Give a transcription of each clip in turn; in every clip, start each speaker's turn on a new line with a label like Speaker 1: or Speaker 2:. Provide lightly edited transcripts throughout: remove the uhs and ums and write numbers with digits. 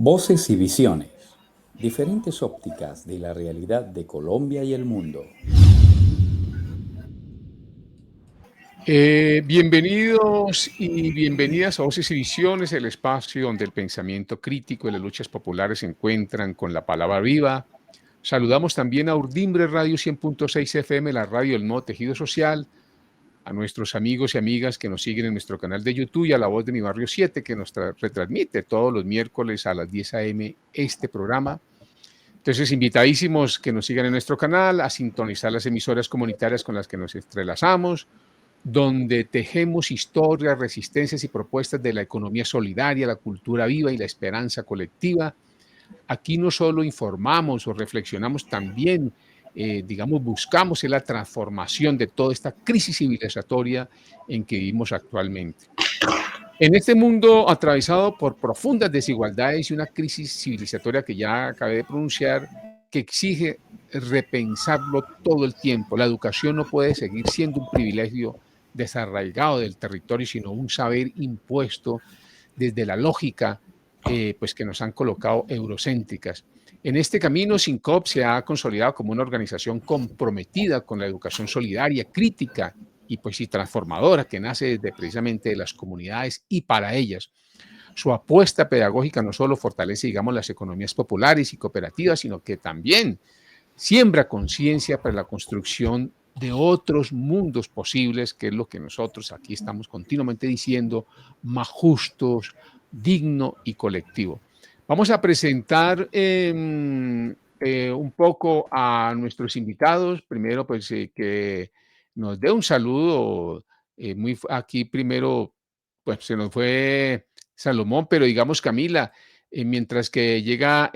Speaker 1: Voces y visiones. Diferentes ópticas de la realidad de Colombia y el mundo.
Speaker 2: Bienvenidos y bienvenidas a Voces y Visiones, el espacio donde el pensamiento crítico y las luchas populares se encuentran con la palabra viva. Saludamos también a Urdimbre Radio 100.6 FM, la radio del nuevo tejido social, a nuestros amigos y amigas que nos siguen en nuestro canal de YouTube y a La Voz de Mi Barrio 7, que nos retransmite todos los miércoles a las 10 a.m. este programa. Entonces, invitadísimos que nos sigan en nuestro canal, a sintonizar las emisoras comunitarias con las que nos entrelazamos, donde tejemos historias, resistencias y propuestas de la economía solidaria, la cultura viva y la esperanza colectiva. Aquí no solo informamos o reflexionamos, también, buscamos la transformación de toda esta crisis civilizatoria en que vivimos actualmente. En este mundo atravesado por profundas desigualdades y una crisis civilizatoria que ya acabé de pronunciar, que exige repensarlo todo el tiempo. La educación no puede seguir siendo un privilegio desarraigado del territorio, sino un saber impuesto desde la lógica pues que nos han colocado eurocéntricas. En este camino, SINCOP se ha consolidado como una organización comprometida con la educación solidaria, crítica y transformadora, que nace desde precisamente de las comunidades y para ellas. Su apuesta pedagógica no solo fortalece, digamos, las economías populares y cooperativas, sino que también siembra conciencia para la construcción de otros mundos posibles, que es lo que nosotros aquí estamos continuamente diciendo, más justos, digno y colectivo. Vamos a presentar un poco a nuestros invitados. Primero, pues que nos dé un saludo. Aquí primero, pues se nos fue Salomón, pero digamos Camila, mientras que llega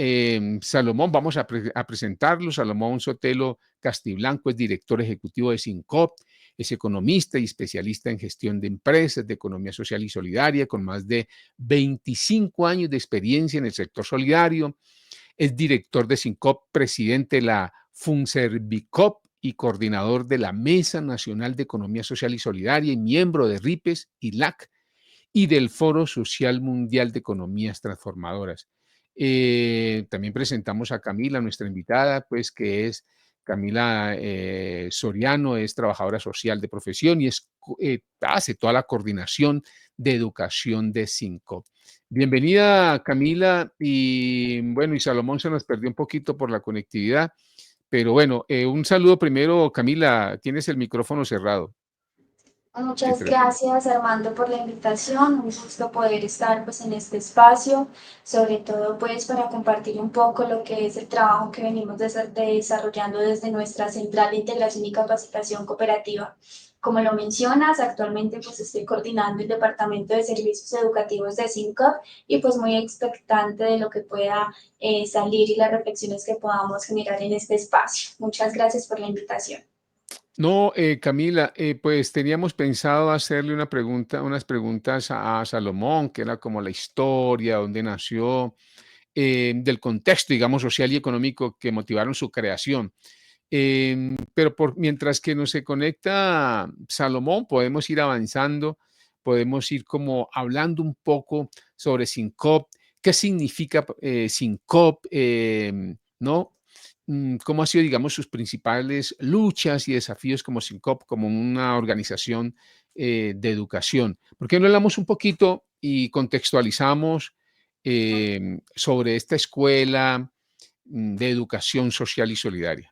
Speaker 2: Salomón, vamos a presentarlo. Salomón Sotelo Castiblanco es director ejecutivo de SINCOP, es economista y especialista en gestión de empresas, de economía social y solidaria, con más de 25 años de experiencia en el sector solidario. Es director de SINCOP, presidente de la FUNSERVICOP y coordinador de la Mesa Nacional de Economía Social y Solidaria y miembro de RIPES y LAC y del Foro Social Mundial de Economías Transformadoras. También presentamos a Camila, nuestra invitada, pues que es Camila Soriano, es trabajadora social de profesión y hace toda la coordinación de educación de SINCOP. Bienvenida, Camila, y bueno, y Salomón se nos perdió un poquito por la conectividad, pero bueno, un saludo primero, Camila, tienes el micrófono cerrado.
Speaker 3: Muchas gracias, Armando, por la invitación. Un gusto poder estar pues en este espacio, sobre todo pues para compartir un poco lo que es el trabajo que venimos desarrollando desde nuestra Central de Integración y Capacitación Cooperativa. Como lo mencionas, actualmente pues estoy coordinando el Departamento de Servicios Educativos de SINCOP y pues muy expectante de lo que pueda salir y las reflexiones que podamos generar en este espacio. Muchas gracias por la invitación.
Speaker 2: No, Camila, pues teníamos pensado hacerle unas preguntas a Salomón, que era como la historia, dónde nació, del contexto, digamos, social y económico que motivaron su creación. Pero mientras que no se conecta Salomón, podemos ir avanzando, podemos ir como hablando un poco sobre SINCOP, qué significa SINCOP, ¿no? ¿Cómo ha sido, digamos, sus principales luchas y desafíos como SINCOP, como una organización de educación? ¿Por qué no hablamos un poquito y contextualizamos sobre esta escuela de educación social y solidaria?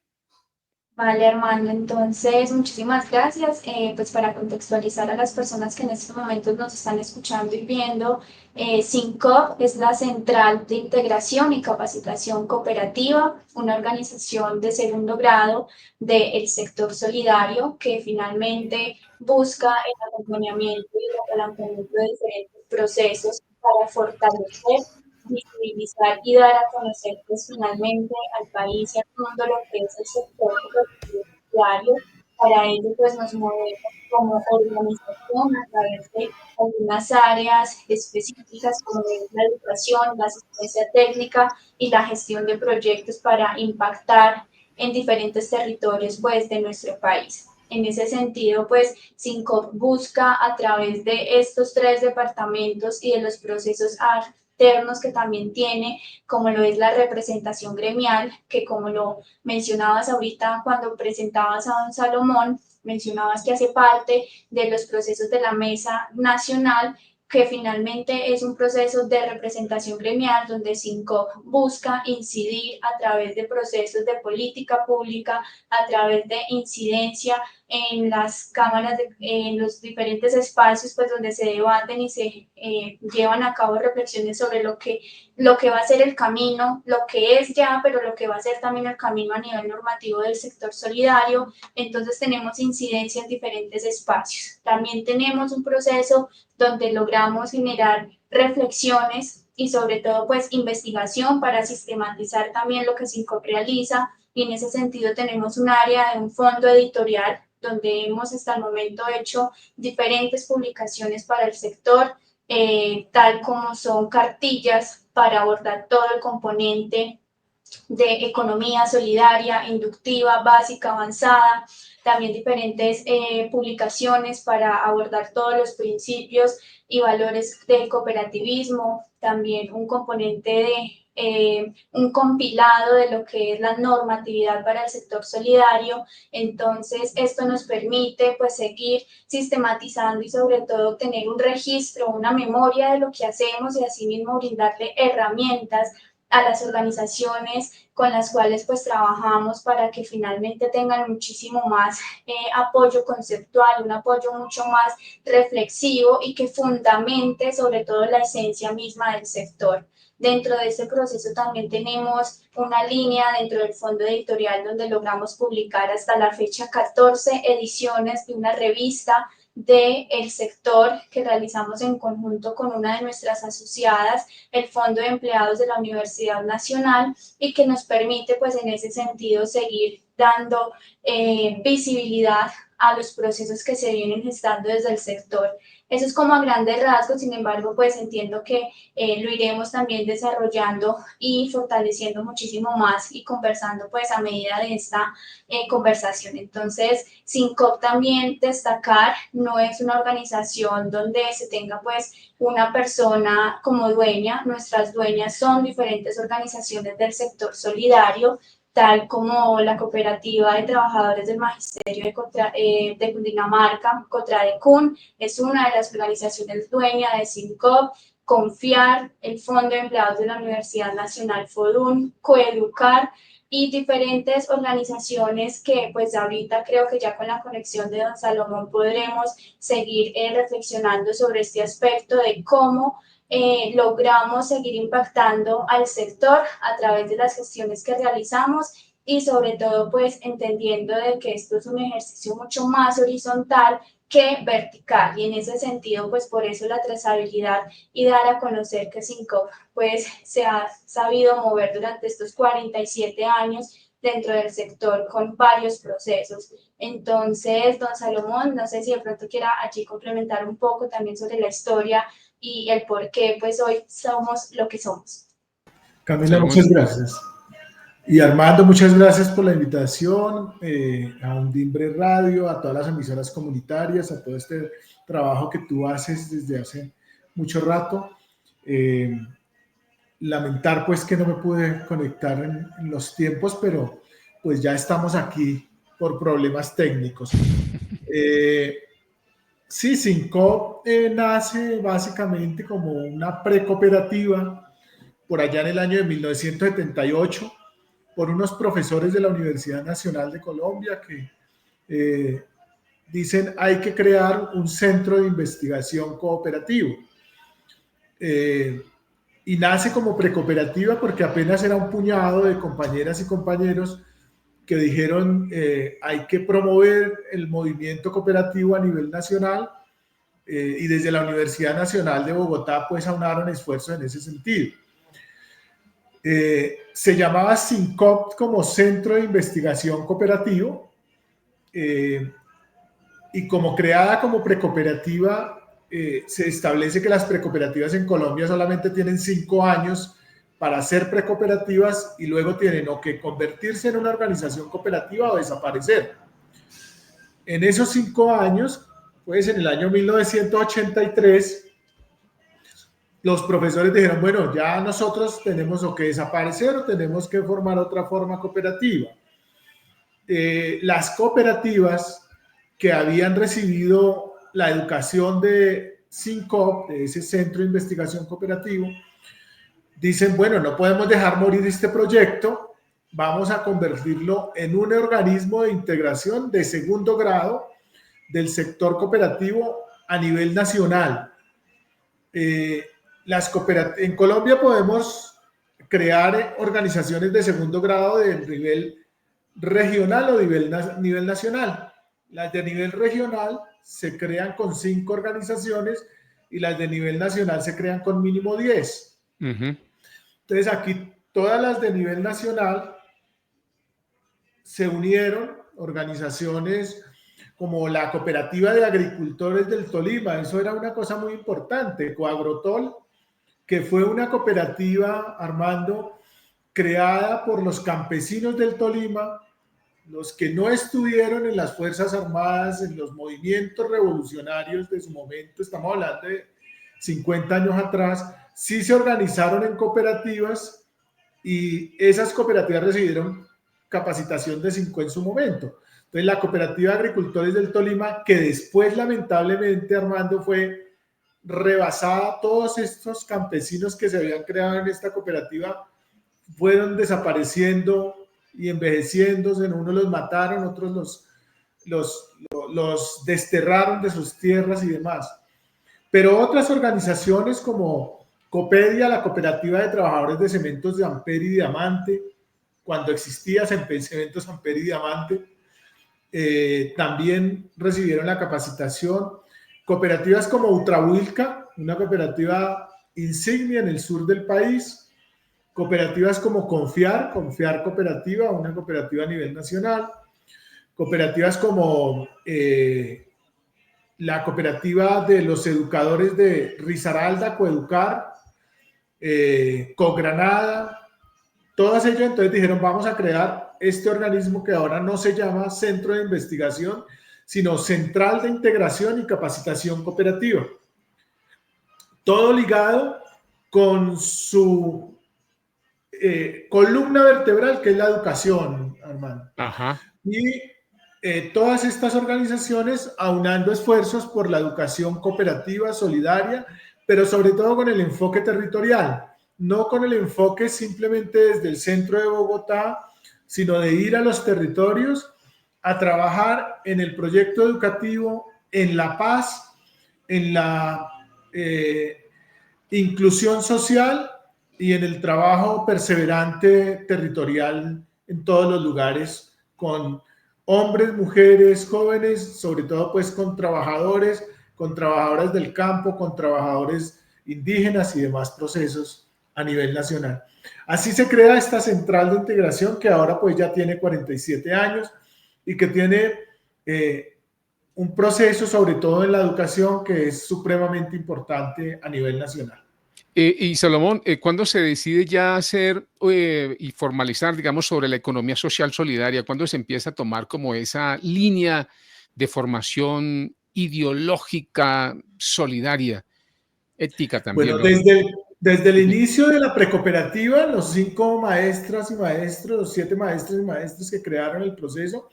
Speaker 3: Vale, Armando, entonces muchísimas gracias. Pues para contextualizar a las personas que en estos momentos nos están escuchando y viendo, SINCOP es la Central de Integración y Capacitación Cooperativa, una organización de segundo grado del sector solidario que finalmente busca el acompañamiento y el apalancamiento de diferentes procesos para fortalecer, visibilizar y dar a conocer pues finalmente al país y al mundo lo que es el sector diario. Para ello pues nos movemos como organización a través de algunas áreas específicas como es la educación, la asistencia técnica y la gestión de proyectos para impactar en diferentes territorios pues de nuestro país. En ese sentido, pues, SINCOP busca a través de estos tres departamentos y de los procesos internos que también tiene, como lo es la representación gremial, que como lo mencionabas ahorita cuando presentabas a don Salomón, mencionabas que hace parte de los procesos de la Mesa Nacional, que finalmente es un proceso de representación gremial donde SINCOP busca incidir a través de procesos de política pública, a través de incidencia en las cámaras, en los diferentes espacios pues, donde se debaten y se llevan a cabo reflexiones sobre lo que va a ser el camino, lo que es ya, pero lo que va a ser también el camino a nivel normativo del sector solidario. Entonces tenemos incidencia en diferentes espacios. También tenemos un proceso donde logramos generar reflexiones y sobre todo pues investigación para sistematizar también lo que SINCOP realiza, y en ese sentido tenemos un área de un fondo editorial donde hemos hasta el momento hecho diferentes publicaciones para el sector, tal como son cartillas para abordar todo el componente de economía solidaria, inductiva, básica, avanzada, también diferentes publicaciones para abordar todos los principios y valores del cooperativismo, también un componente de un compilado de lo que es la normatividad para el sector solidario. Entonces, esto nos permite pues seguir sistematizando y sobre todo tener un registro, una memoria de lo que hacemos y asimismo brindarle herramientas a las organizaciones con las cuales pues trabajamos para que finalmente tengan muchísimo más apoyo conceptual, un apoyo mucho más reflexivo y que fundamente sobre todo la esencia misma del sector. Dentro de este proceso también tenemos una línea dentro del fondo editorial donde logramos publicar hasta la fecha 14 ediciones de una revista del sector que realizamos en conjunto con una de nuestras asociadas, el Fondo de Empleados de la Universidad Nacional, y que nos permite pues en ese sentido seguir dando visibilidad a los procesos que se vienen gestando desde el sector. Eso es como a grandes rasgos, sin embargo, pues entiendo que lo iremos también desarrollando y fortaleciendo muchísimo más y conversando pues a medida de esta conversación. Entonces, SINCOP también destacar, no es una organización donde se tenga pues una persona como dueña, nuestras dueñas son diferentes organizaciones del sector solidario, tal como la Cooperativa de Trabajadores del Magisterio de Cundinamarca, COTRADECUN, es una de las organizaciones dueñas de SINCOP, Confiar, el Fondo de Empleados de la Universidad Nacional FODUN, Coeducar y diferentes organizaciones que pues ahorita creo que ya con la conexión de don Salomón podremos seguir reflexionando sobre este aspecto de cómo logramos seguir impactando al sector a través de las gestiones que realizamos y sobre todo pues entendiendo de que esto es un ejercicio mucho más horizontal que vertical, y en ese sentido pues por eso la trazabilidad y dar a conocer que SINCOP pues se ha sabido mover durante estos 47 años dentro del sector con varios procesos. Entonces, don Salomón, no sé si de pronto quiera allí complementar un poco también sobre la historia y el por qué pues hoy somos lo que somos.
Speaker 4: Camila, muchas gracias. Y Armando, muchas gracias por la invitación a Undimbre Radio, a todas las emisoras comunitarias, a todo este trabajo que tú haces desde hace mucho rato. Lamentar pues que no me pude conectar en los tiempos, pero pues ya estamos aquí por problemas técnicos. Sí, SINCOP nace básicamente como una precooperativa por allá en el año de 1978 por unos profesores de la Universidad Nacional de Colombia que dicen hay que crear un centro de investigación cooperativo. Y nace como precooperativa porque apenas era un puñado de compañeras y compañeros que dijeron hay que promover el movimiento cooperativo a nivel nacional y desde la Universidad Nacional de Bogotá pues aunaron esfuerzos en ese sentido. Se llamaba SINCOP como Centro de Investigación Cooperativo y como creada como precooperativa se establece que las precooperativas en Colombia solamente tienen 5 años para ser precooperativas y luego tienen o que convertirse en una organización cooperativa o desaparecer. En esos 5 años, pues en el año 1983, los profesores dijeron, bueno, ya nosotros tenemos o que desaparecer o tenemos que formar otra forma cooperativa. Las cooperativas que habían recibido la educación de CINCOP, de ese Centro de Investigación Cooperativo, dicen, bueno, no podemos dejar morir este proyecto, vamos a convertirlo en un organismo de integración de segundo grado del sector cooperativo a nivel nacional. En Colombia podemos crear organizaciones de segundo grado de nivel regional o nivel nacional. Las de nivel regional se crean con 5 organizaciones y las de nivel nacional se crean con mínimo 10. Entonces aquí todas las de nivel nacional se unieron, organizaciones como la Cooperativa de Agricultores del Tolima, eso era una cosa muy importante, Coagrotol, que fue una cooperativa, Armando, creada por los campesinos del Tolima, los que no estuvieron en las Fuerzas Armadas, en los movimientos revolucionarios de su momento, estamos hablando de 50 años atrás, sí se organizaron en cooperativas y esas cooperativas recibieron capacitación de 5 en su momento. Entonces la Cooperativa de Agricultores del Tolima, que después lamentablemente, Armando, fue rebasada, todos estos campesinos que se habían creado en esta cooperativa fueron desapareciendo y envejeciéndose, unos los mataron, otros los desterraron de sus tierras y demás. Pero otras organizaciones como Copedia, la Cooperativa de Trabajadores de Cementos de Amper y Diamante, cuando existía Cementos Amper y Diamante, también recibieron la capacitación. Cooperativas como Utrahuilca, una cooperativa insignia en el sur del país. Cooperativas como Confiar Cooperativa, una cooperativa a nivel nacional. Cooperativas como la cooperativa de los educadores de Risaralda, Coeducar, Cogranada, todas ellas entonces dijeron, vamos a crear este organismo que ahora no se llama Centro de Investigación, sino Central de Integración y Capacitación Cooperativa. Todo ligado con su columna vertebral, que es la educación, Armando.
Speaker 2: Ajá.
Speaker 4: Y todas estas organizaciones aunando esfuerzos por la educación cooperativa, solidaria, pero sobre todo con el enfoque territorial, no con el enfoque simplemente desde el centro de Bogotá, sino de ir a los territorios a trabajar en el proyecto educativo, en la paz, en la inclusión social y en el trabajo perseverante territorial en todos los lugares, con hombres, mujeres, jóvenes, sobre todo pues con trabajadores, con trabajadoras del campo, con trabajadores indígenas y demás procesos a nivel nacional. Así se crea esta central de integración que ahora pues ya tiene 47 años y que tiene un proceso sobre todo en la educación que es supremamente importante a nivel nacional.
Speaker 2: Y Salomón, ¿cuándo se decide ya hacer y formalizar, digamos, sobre la economía social solidaria? ¿Cuándo se empieza a tomar como esa línea de formación ideológica solidaria, ética también?
Speaker 4: Bueno, desde el inicio de la precooperativa, los 5 maestras y maestros, los 7 maestros y maestros que crearon el proceso,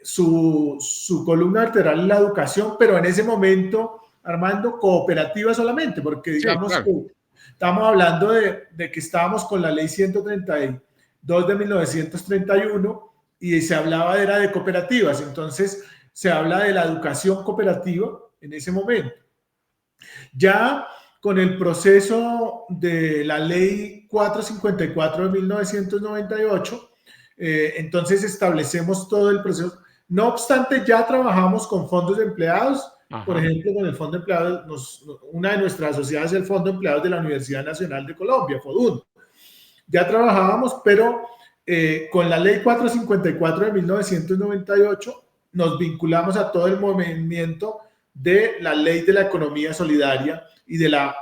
Speaker 4: su columna vertebral es la educación, pero en ese momento, Armando, cooperativa solamente, porque digamos sí, claro, que estamos hablando de que estábamos con la ley 132 de 1931 y se hablaba era de cooperativas, entonces se habla de la educación cooperativa en ese momento. Ya con el proceso de la ley 454 de 1998, entonces establecemos todo el proceso. No obstante, ya trabajamos con fondos de empleados. Ajá. Por ejemplo, con el Fondo de Empleados, una de nuestras asociadas es el Fondo de Empleados de la Universidad Nacional de Colombia, FODUN. Ya trabajábamos, pero con la ley 454 de 1998 nos vinculamos a todo el movimiento de la ley de la economía solidaria y de la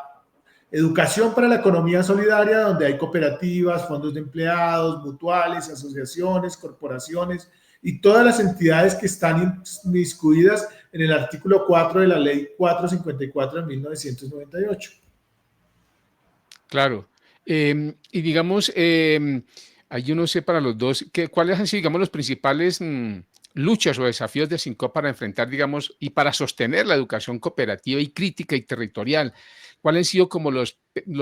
Speaker 4: educación para la economía solidaria, donde hay cooperativas, fondos de empleados, mutuales, asociaciones, corporaciones y todas las entidades que están inmiscuidas en el artículo 4 de la ley 454 de 1998.
Speaker 2: Claro. Y digamos, ahí yo no sé para los dos, ¿cuáles han sido, digamos, los principales luchas o desafíos de SINCOP para enfrentar, digamos, y para sostener la educación cooperativa y crítica y territorial? ¿Cuáles han sido como los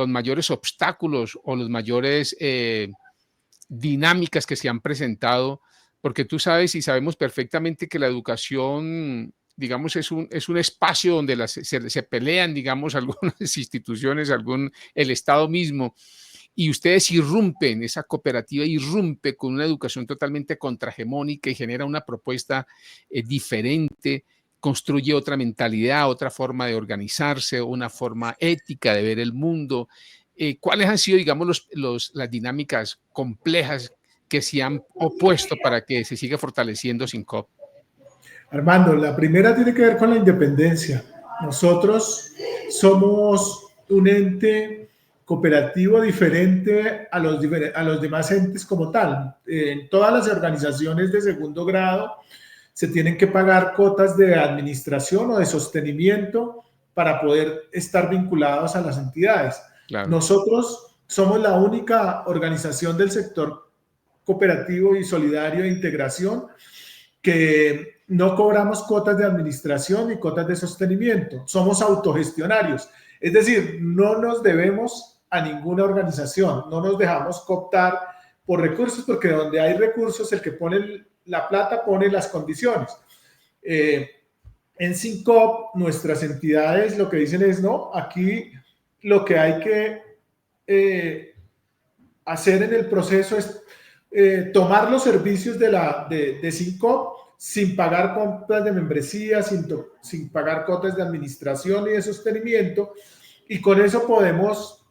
Speaker 2: mayores obstáculos o los mayores dinámicas que se han presentado? Porque tú sabes y sabemos perfectamente que la educación, digamos, es un espacio donde se pelean, digamos, algunas instituciones, el Estado mismo, y ustedes irrumpen, esa cooperativa irrumpe con una educación totalmente contrahegemónica y genera una propuesta diferente, construye otra mentalidad, otra forma de organizarse, una forma ética de ver el mundo. ¿Cuáles han sido, digamos, las dinámicas complejas que se han opuesto para que se siga fortaleciendo SINCOP?
Speaker 4: Armando, la primera tiene que ver con la independencia. Nosotros somos un ente cooperativo diferente a los demás entes como tal. En todas las organizaciones de segundo grado se tienen que pagar cuotas de administración o de sostenimiento para poder estar vinculados a las entidades.
Speaker 2: Claro.
Speaker 4: Nosotros somos la única organización del sector cooperativo y solidario de integración que no cobramos cuotas de administración ni cuotas de sostenimiento. Somos autogestionarios. Es decir, no nos debemos a ninguna organización, no nos dejamos cooptar por recursos, porque donde hay recursos, el que pone la plata pone las condiciones. En SINCOP, nuestras entidades lo que dicen es, no, aquí lo que hay que hacer en el proceso es tomar los servicios de SINCOP sin pagar cuotas de membresía, sin pagar cuotas de administración y de sostenimiento, y con eso podemos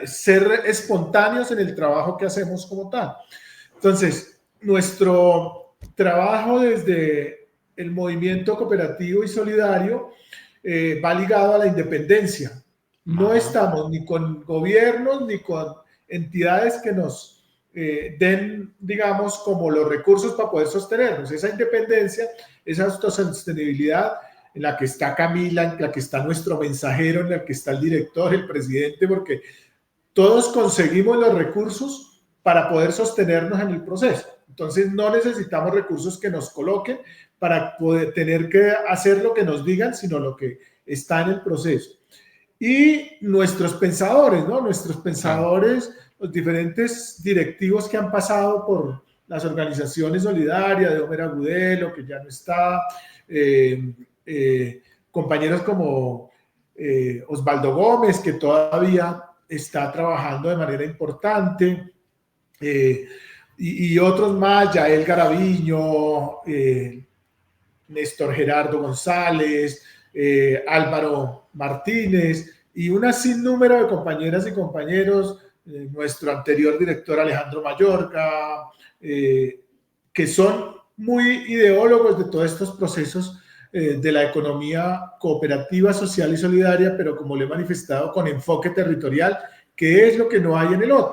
Speaker 4: ser espontáneos en el trabajo que hacemos como tal. Entonces, nuestro trabajo desde el movimiento cooperativo y solidario va ligado a la independencia. No estamos ni con gobiernos ni con entidades que nos den, digamos, como los recursos para poder sostenernos. Esa independencia, esa autosostenibilidad en la que está Camila, en la que está nuestro mensajero, en la que está el director, el presidente, porque todos conseguimos los recursos para poder sostenernos en el proceso. Entonces no necesitamos recursos que nos coloquen para poder tener que hacer lo que nos digan, sino lo que está en el proceso. Y nuestros pensadores, ¿no? Nuestros pensadores, los diferentes directivos que han pasado por las organizaciones solidarias, de Homer Agudelo, que ya no está, compañeros como Osvaldo Gómez, que todavía está trabajando de manera importante, y otros más, Yael Garaviño, Néstor Gerardo González, Álvaro Martínez y un sinnúmero de compañeras y compañeros, nuestro anterior director Alejandro Mayorga, que son muy ideólogos de todos estos procesos de la economía cooperativa, social y solidaria, pero como le he manifestado, con enfoque territorial, que es lo que no hay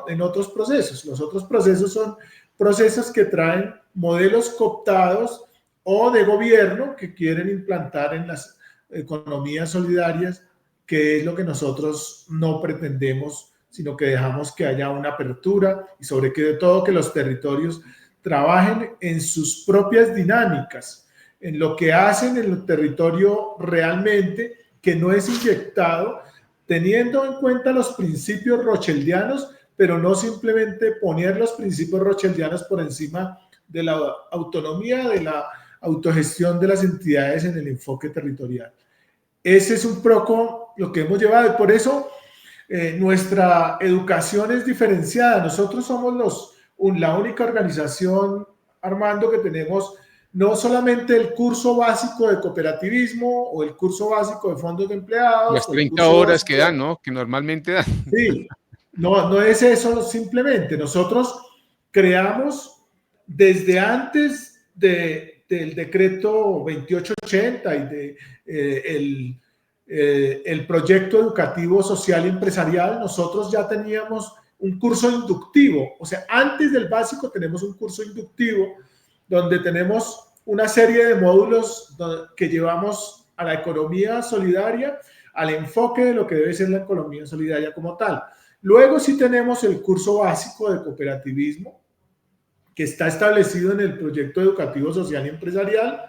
Speaker 4: en otros procesos. Los otros procesos son procesos que traen modelos cooptados o de gobierno que quieren implantar en las economías solidarias, que es lo que nosotros no pretendemos, sino que dejamos que haya una apertura y sobre todo que los territorios trabajen en sus propias dinámicas, en lo que hacen en el territorio realmente, que no es inyectado, teniendo en cuenta los principios rocheldianos, pero no simplemente poner los principios rocheldianos por encima de la autonomía, de la autogestión de las entidades en el enfoque territorial. Ese es un poco lo que hemos llevado, y por eso nuestra educación es diferenciada. Nosotros somos la única organización, Armando, que tenemos no solamente el curso básico de cooperativismo o el curso básico de fondos de empleados.
Speaker 2: Las 30 horas que dan, ¿no? Que normalmente dan.
Speaker 4: Sí, no es eso simplemente. Nosotros creamos desde antes del decreto 2880 y el proyecto educativo social y empresarial. Nosotros ya teníamos un curso inductivo, o sea, antes del básico tenemos un curso inductivo donde tenemos una serie de módulos que llevamos a la economía solidaria, al enfoque de lo que debe ser la economía solidaria como tal. Luego sí tenemos el curso básico de cooperativismo, que está establecido en el proyecto educativo social y empresarial,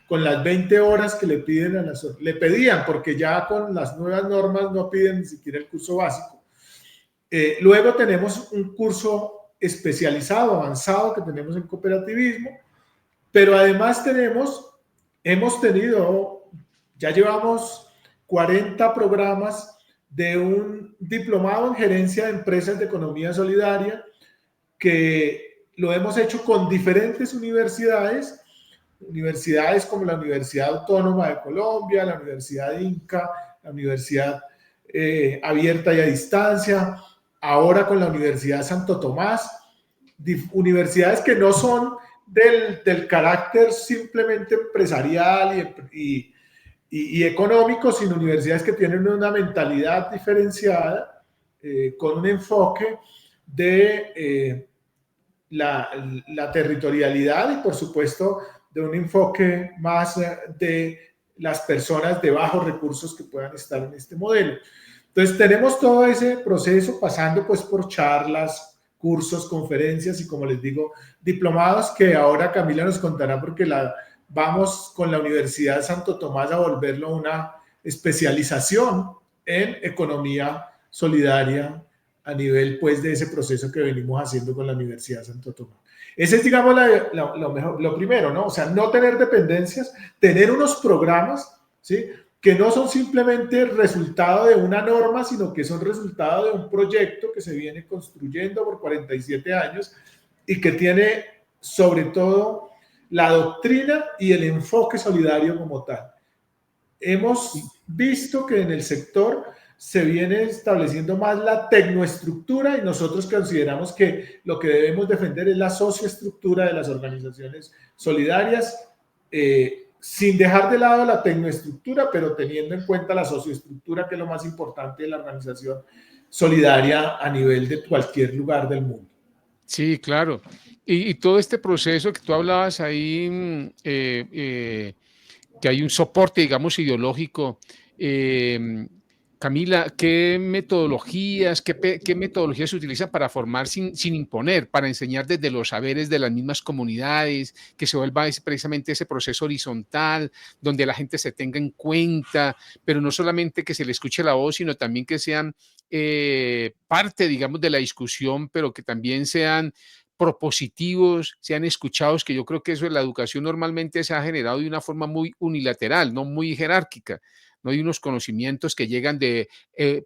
Speaker 4: con las 20 horas que le pedían, porque ya con las nuevas normas no piden ni siquiera el curso básico. Luego tenemos un curso especializado, avanzado, que tenemos en cooperativismo, pero además ya llevamos 40 programas de un diplomado en gerencia de empresas de economía solidaria, que lo hemos hecho con diferentes universidades como la Universidad Autónoma de Colombia, la Universidad Inca, la Universidad Abierta y a Distancia, ahora con la Universidad Santo Tomás, universidades que no son del carácter simplemente empresarial y económico, sino universidades que tienen una mentalidad diferenciada, con un enfoque de la territorialidad y, por supuesto, de un enfoque más de las personas de bajos recursos que puedan estar en este modelo. Entonces, tenemos todo ese proceso pasando pues por charlas, cursos, conferencias y, como les digo, diplomados, que ahora Camila nos contará, porque vamos con la Universidad de Santo Tomás a volverlo una especialización en economía solidaria a nivel pues de ese proceso que venimos haciendo con la Universidad de Santo Tomás. Ese es, digamos, lo primero, ¿no? O sea, no tener dependencias, tener unos programas, ¿sí?, que no son simplemente resultado de una norma, sino que son resultado de un proyecto que se viene construyendo por 47 años y que tiene sobre todo la doctrina y el enfoque solidario como tal. Hemos visto que en el sector se viene estableciendo más la tecnoestructura, y nosotros consideramos que lo que debemos defender es la socioestructura de las organizaciones solidarias, sin dejar de lado la tecnoestructura, pero teniendo en cuenta la socioestructura, que es lo más importante de la organización solidaria a nivel de cualquier lugar del mundo.
Speaker 2: Sí, claro. Y todo este proceso que tú hablabas ahí, que hay un soporte, digamos, ideológico. Camila, ¿qué metodologías, qué metodologías se utilizan para formar sin imponer, para enseñar desde los saberes de las mismas comunidades, que se vuelva precisamente ese proceso horizontal, donde la gente se tenga en cuenta, pero no solamente que se le escuche la voz, sino también que sean parte, digamos, de la discusión, pero que también sean propositivos, sean escuchados, que yo creo que eso en la educación normalmente se ha generado de una forma muy unilateral, no muy jerárquica? No hay unos conocimientos que llegan de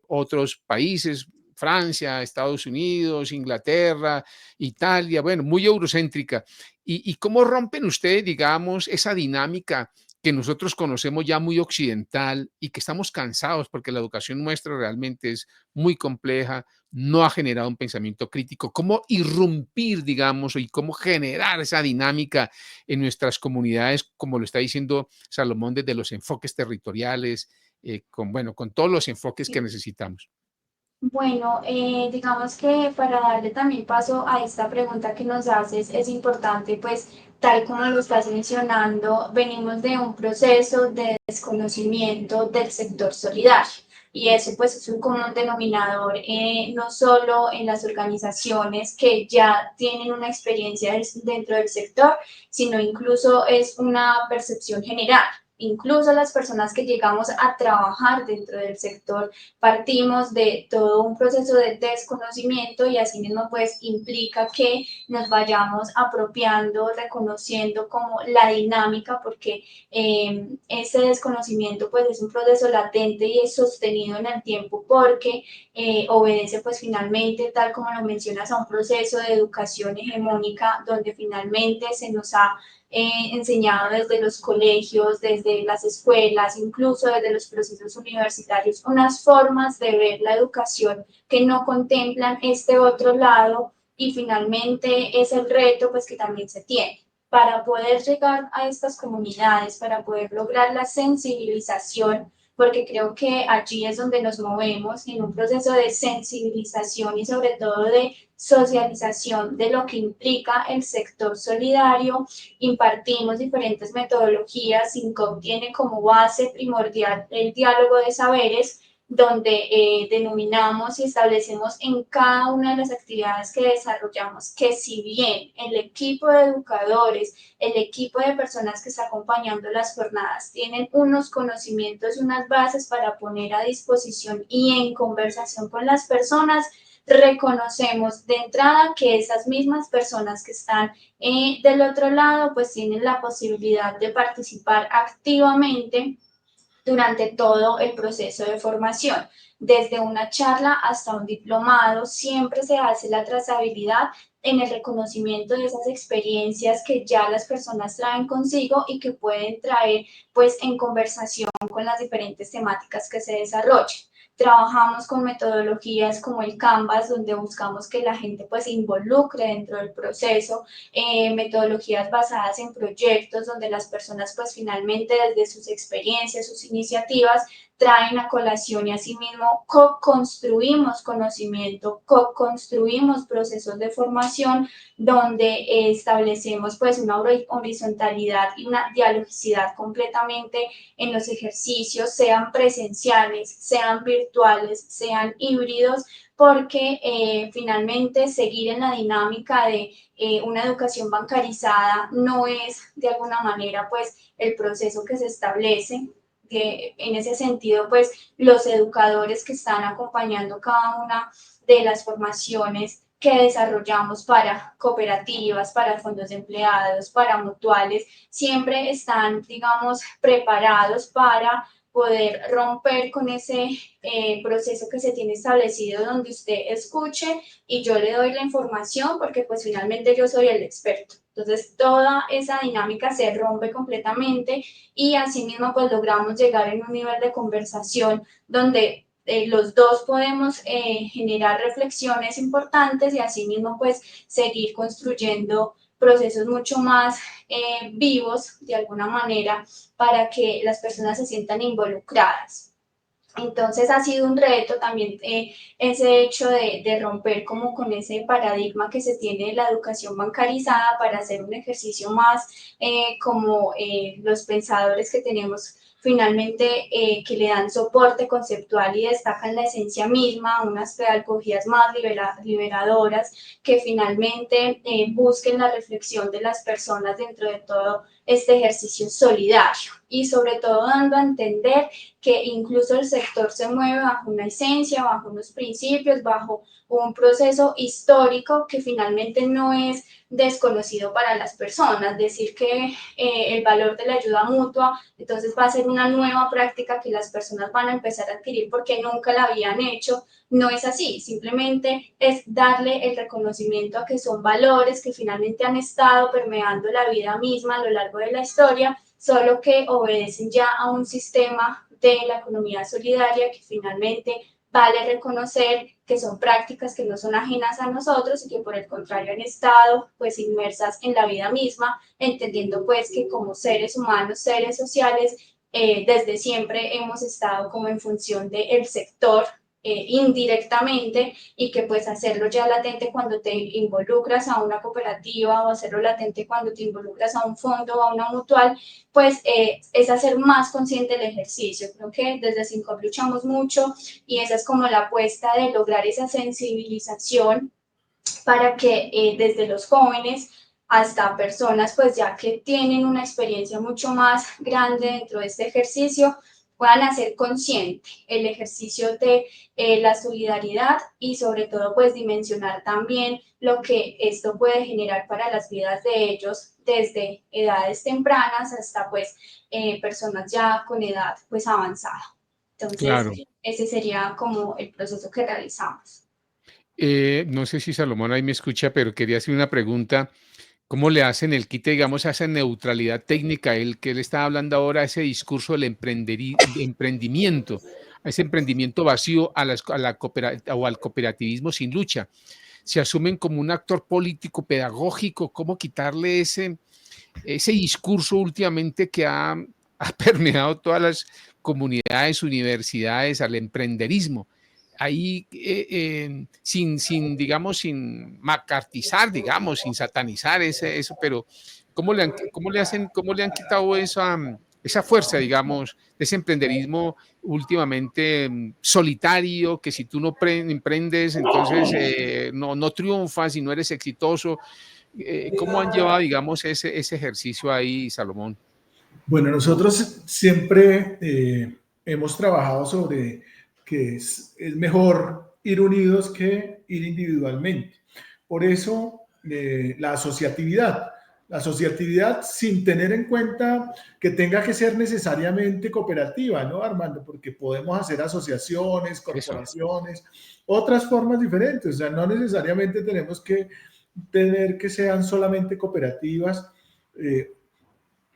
Speaker 2: otros países, Francia, Estados Unidos, Inglaterra, Italia, bueno, muy eurocéntrica. ¿Y cómo rompen ustedes, digamos, esa dinámica que nosotros conocemos ya muy occidental y que estamos cansados porque la educación nuestra realmente es muy compleja, no ha generado un pensamiento crítico? ¿Cómo irrumpir, digamos, y cómo generar esa dinámica en nuestras comunidades, como lo está diciendo Salomón, desde los enfoques territoriales, bueno, con todos los enfoques que necesitamos?
Speaker 3: Bueno, digamos que para darle también paso a esta pregunta que nos haces, es importante, pues, tal como lo estás mencionando, venimos de un proceso de desconocimiento del sector solidario. Y eso pues es un común denominador, no solo en las organizaciones que ya tienen una experiencia dentro del sector, sino incluso es una percepción general. Incluso las personas que llegamos a trabajar dentro del sector partimos de todo un proceso de desconocimiento, y así mismo pues implica que nos vayamos apropiando, reconociendo como la dinámica, porque ese desconocimiento pues es un proceso latente y es sostenido en el tiempo, porque obedece pues finalmente, tal como lo mencionas, a un proceso de educación hegemónica donde finalmente se nos ha enseñado desde los colegios, desde las escuelas, incluso desde los procesos universitarios, unas formas de ver la educación que no contemplan este otro lado, y finalmente es el reto pues que también se tiene para poder llegar a estas comunidades, para poder lograr la sensibilización porque creo que allí es donde nos movemos en un proceso de sensibilización y sobre todo de socialización de lo que implica el sector solidario. Impartimos diferentes metodologías. SINCOP tiene como base primordial el diálogo de saberes, donde denominamos y establecemos en cada una de las actividades que desarrollamos que si bien el equipo de educadores, el equipo de personas que está acompañando las jornadas tienen unos conocimientos y unas bases para poner a disposición y en conversación con las personas, reconocemos de entrada que esas mismas personas que están del otro lado pues tienen la posibilidad de participar activamente durante todo el proceso de formación. Desde una charla hasta un diplomado, siempre se hace la trazabilidad en el reconocimiento de esas experiencias que ya las personas traen consigo y que pueden traer pues en conversación con las diferentes temáticas que se desarrollen. Trabajamos con metodologías como el Canvas, donde buscamos que la gente pues se involucre dentro del proceso, metodologías basadas en proyectos, donde las personas pues finalmente desde sus experiencias, sus iniciativas, traen a colación y asimismo co-construimos conocimiento, co-construimos procesos de formación donde establecemos pues una horizontalidad y una dialogicidad completamente en los ejercicios, sean presenciales, sean virtuales, sean híbridos, porque finalmente seguir en la dinámica de una educación bancarizada no es de alguna manera pues el proceso que se establece. En ese sentido, pues los educadores que están acompañando cada una de las formaciones que desarrollamos para cooperativas, para fondos de empleados, para mutuales, siempre están, digamos, preparados para poder romper con ese proceso que se tiene establecido donde usted escuche y yo le doy la información porque pues finalmente yo soy el experto. Entonces toda esa dinámica se rompe completamente y asimismo pues logramos llegar en un nivel de conversación donde los dos podemos generar reflexiones importantes y asimismo pues seguir construyendo procesos mucho más vivos de alguna manera para que las personas se sientan involucradas. Entonces ha sido un reto también ese hecho de romper como con ese paradigma que se tiene de la educación bancarizada para hacer un ejercicio más como los pensadores que tenemos finalmente que le dan soporte conceptual y destacan la esencia misma, unas pedagogías más liberadoras que finalmente busquen la reflexión de las personas dentro de todo este ejercicio solidario y sobre todo dando a entender que incluso el sector se mueve bajo una esencia, bajo unos principios, bajo un proceso histórico que finalmente no es desconocido para las personas. Decir que el valor de la ayuda mutua entonces va a ser una nueva práctica que las personas van a empezar a adquirir porque nunca la habían hecho, no es así, simplemente es darle el reconocimiento a que son valores que finalmente han estado permeando la vida misma a lo largo de la historia, solo que obedecen ya a un sistema de la economía solidaria que finalmente vale reconocer que son prácticas que no son ajenas a nosotros y que por el contrario han estado pues inmersas en la vida misma, entendiendo pues que como seres humanos, seres sociales, desde siempre hemos estado como en función del sector indirectamente y que pues hacerlo ya latente cuando te involucras a una cooperativa o hacerlo latente cuando te involucras a un fondo o a una mutual, pues es hacer más consciente el ejercicio. Creo que desde SINCOP luchamos mucho y esa es como la apuesta de lograr esa sensibilización para que desde los jóvenes hasta personas pues ya que tienen una experiencia mucho más grande dentro de este ejercicio, puedan hacer consciente el ejercicio de la solidaridad y sobre todo pues dimensionar también lo que esto puede generar para las vidas de ellos desde edades tempranas hasta pues personas ya con edad pues avanzada. Entonces,
Speaker 2: Claro.
Speaker 3: ese sería como el proceso que realizamos.
Speaker 2: No sé si Salomón ahí me escucha, pero quería hacer una pregunta. ¿Cómo le hacen el quite, digamos, a esa neutralidad técnica, el que él está hablando ahora, ese discurso del de emprendimiento, a ese emprendimiento vacío a la o al cooperativismo sin lucha? Se asumen como un actor político, pedagógico, ¿cómo quitarle ese discurso últimamente que ha ha permeado todas las comunidades, universidades, al emprenderismo. Ahí, digamos, sin macartizar, digamos, sin satanizar eso, pero ¿cómo le han quitado esa fuerza, digamos, de ese emprenderismo últimamente solitario, que si tú no emprendes, entonces no triunfas y no eres exitoso? ¿Cómo han llevado, digamos, ese ejercicio ahí, Salomón?
Speaker 4: Bueno, nosotros siempre hemos trabajado sobre que es mejor ir unidos que ir individualmente. Por eso la asociatividad sin tener en cuenta que tenga que ser necesariamente cooperativa, ¿no, Armando? Porque podemos hacer asociaciones,
Speaker 2: Eso.
Speaker 4: corporaciones, otras formas diferentes. O sea, no necesariamente tenemos que tener que sean solamente cooperativas.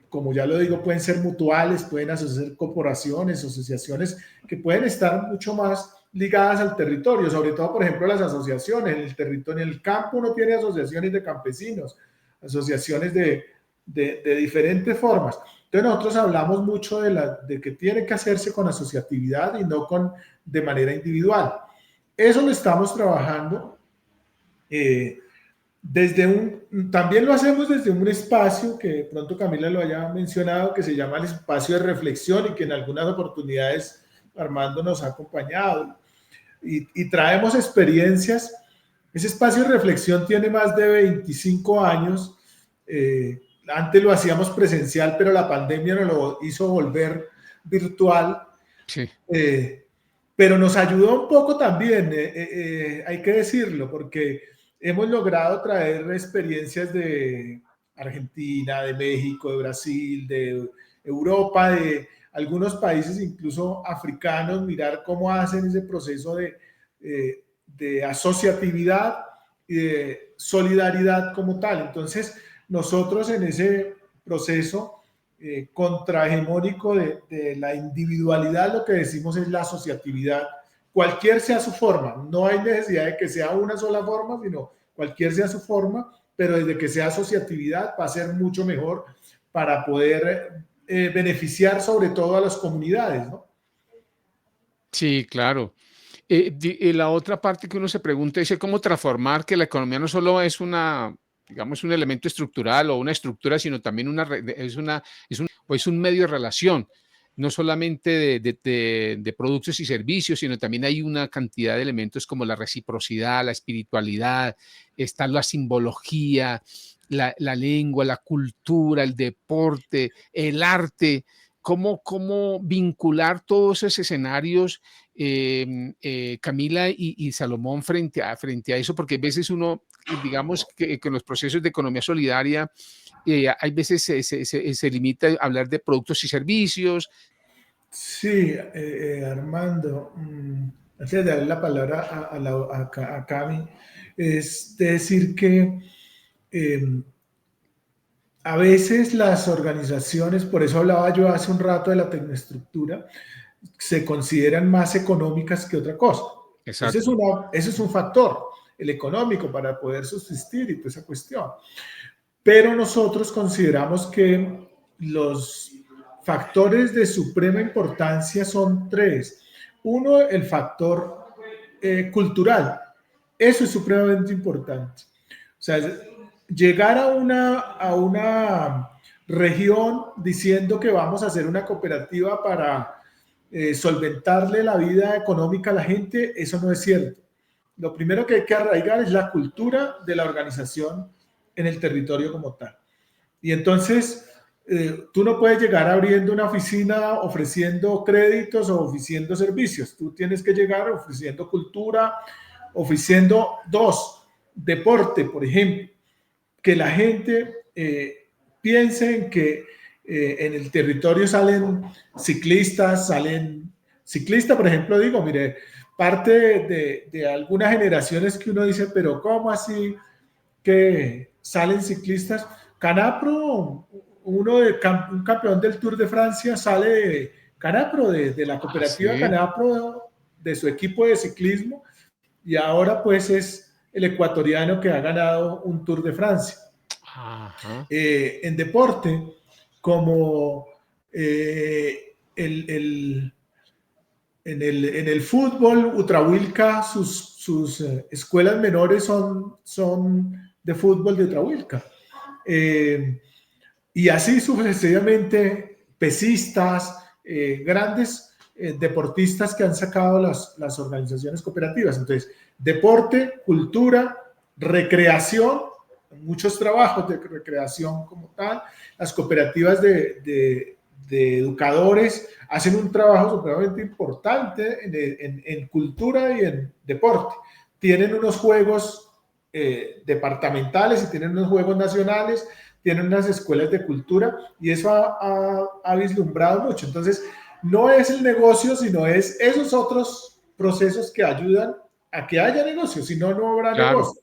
Speaker 4: Como ya lo digo, pueden ser mutuales, pueden ser corporaciones, asociaciones que pueden estar mucho más ligadas al territorio, sobre todo, por ejemplo, las asociaciones en el territorio, en el campo uno tiene asociaciones de campesinos, asociaciones de diferentes formas. Entonces nosotros hablamos mucho de que tiene que hacerse con asociatividad y no de manera individual. Eso lo estamos trabajando. También lo hacemos desde un espacio que de pronto Camila lo haya mencionado, que se llama el espacio de reflexión y que en algunas oportunidades Armando nos ha acompañado y traemos experiencias. Ese espacio de reflexión tiene más de 25 años. Antes lo hacíamos presencial, pero la pandemia nos lo hizo volver virtual.
Speaker 2: Sí.
Speaker 4: Pero nos ayudó un poco también, hay que decirlo, porque hemos logrado traer experiencias de Argentina, de México, de Brasil, de Europa, de algunos países incluso africanos, mirar cómo hacen ese proceso de asociatividad y de solidaridad como tal. Entonces, nosotros en ese proceso contrahegemónico de la individualidad, lo que decimos es la asociatividad, cualquier sea su forma. No hay necesidad de que sea una sola forma, sino cualquier sea su forma, pero desde que sea asociatividad va a ser mucho mejor para poder beneficiar sobre todo a las comunidades, ¿no?
Speaker 2: Sí, claro. La otra parte que uno se pregunta es cómo transformar que la economía no solo es digamos, un elemento estructural o una estructura, sino también es un medio de relación, no solamente de productos y servicios, sino también hay una cantidad de elementos como la reciprocidad, la espiritualidad, está la simbología, la lengua, la cultura, el deporte, el arte. ¿Cómo vincular todos esos escenarios, Camila y Salomón, frente a eso? Porque a veces uno, digamos que con los procesos de economía solidaria, hay veces se limita a hablar de productos y servicios.
Speaker 4: Sí, Armando, antes de darle la palabra a Cami, es decir que a veces las organizaciones, por eso hablaba yo hace un rato de la tecnoestructura, se consideran más económicas que otra cosa.
Speaker 2: Exacto.
Speaker 4: Ese es un factor, el económico, para poder subsistir y toda esa cuestión. Pero nosotros consideramos que los factores de suprema importancia son tres. Uno, el factor cultural. Eso es supremamente importante. O sea, llegar a una región diciendo que vamos a hacer una cooperativa para solventarle la vida económica a la gente, eso no es cierto. Lo primero que hay que arraigar es la cultura de la organización en el territorio como tal. Y entonces, tú no puedes llegar abriendo una oficina ofreciendo créditos o ofreciendo servicios. Tú tienes que llegar ofreciendo cultura, ofreciendo deporte, por ejemplo, que la gente piense en que en el territorio salen ciclistas, por ejemplo, digo, mire, parte de algunas generaciones que uno dice, pero ¿cómo así que salen ciclistas? Canapro, un campeón del Tour de Francia sale de Canapro, de la cooperativa
Speaker 2: ¿Sí?
Speaker 4: Canapro, de su equipo de ciclismo, y ahora pues es el ecuatoriano que ha ganado un Tour de Francia.
Speaker 2: Ajá.
Speaker 4: En deporte, como En el fútbol, Utrahuilca, sus escuelas menores son de fútbol de Utrahuilca. Y así sucesivamente, pesistas, grandes deportistas que han sacado las organizaciones cooperativas. Entonces, deporte, cultura, recreación, muchos trabajos de recreación como tal. Las cooperativas de educadores hacen un trabajo supremamente importante en cultura y en deporte. Tienen unos juegos departamentales y tienen unos juegos nacionales, tienen unas escuelas de cultura y eso ha vislumbrado mucho. Entonces, no es el negocio, sino es esos otros procesos que ayudan a que haya negocio, si no, no habrá
Speaker 2: Claro.
Speaker 4: negocio.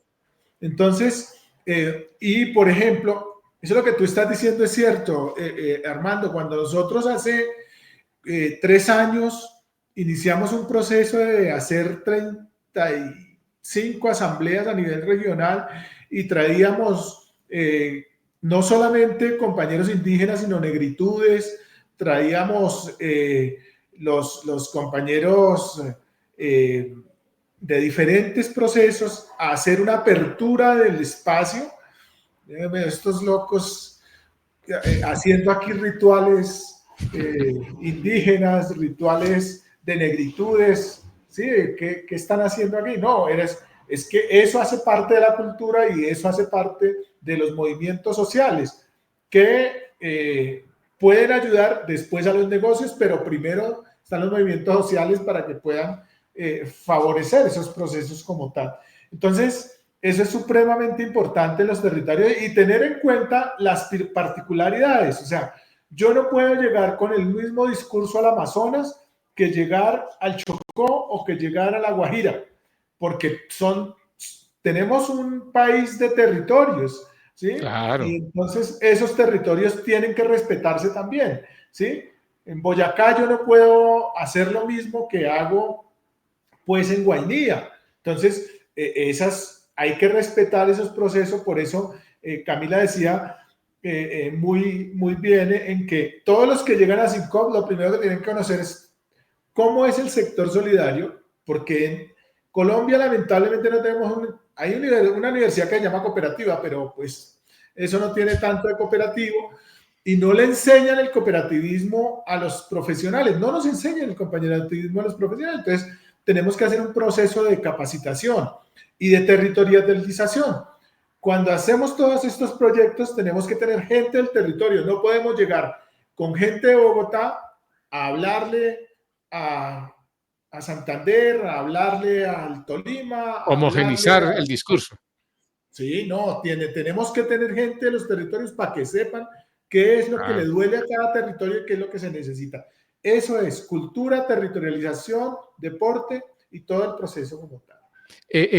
Speaker 4: Entonces, y por ejemplo, eso es lo que tú estás diciendo es cierto, Armando, cuando nosotros hace 3 años iniciamos un proceso de hacer 35 asambleas a nivel regional y traíamos no solamente compañeros indígenas, sino negritudes, traíamos los compañeros de diferentes procesos a hacer una apertura del espacio. Estos locos haciendo aquí rituales indígenas, rituales de negritudes, ¿sí? ¿Qué están haciendo aquí? No, es que eso hace parte de la cultura y eso hace parte de los movimientos sociales que pueden ayudar después a los negocios, pero primero están los movimientos sociales para que puedan favorecer esos procesos como tal. Entonces, eso es supremamente importante en los territorios y tener en cuenta las particularidades. O sea, yo no puedo llegar con el mismo discurso al Amazonas que llegar al Chocó o que llegar a La Guajira, porque tenemos un país de territorios, ¿sí?
Speaker 2: Claro.
Speaker 4: Y entonces esos territorios tienen que respetarse también, ¿sí? En Boyacá yo no puedo hacer lo mismo que hago pues en Guainía. Entonces, hay que respetar esos procesos. Por eso Camila decía muy bien en que todos los que llegan a SINCOP, lo primero que tienen que conocer es cómo es el sector solidario, porque en Colombia lamentablemente no tenemos hay una universidad que se llama cooperativa, pero pues eso no tiene tanto de cooperativo y no le enseñan el cooperativismo a los profesionales, no nos enseñan el cooperativismo a los profesionales. Entonces tenemos que hacer un proceso de capacitación y de territorialización. Cuando hacemos todos estos proyectos tenemos que tener gente del territorio, no podemos llegar con gente de Bogotá a hablarle a Santander, a hablarle al Tolima, a
Speaker 2: Homogenizar
Speaker 4: hablarle
Speaker 2: el discurso.
Speaker 4: Sí, no, tenemos que tener gente de los territorios para que sepan qué es lo que le duele a cada territorio y qué es lo que se necesita. Eso es cultura, territorialización, deporte y todo el proceso como tal.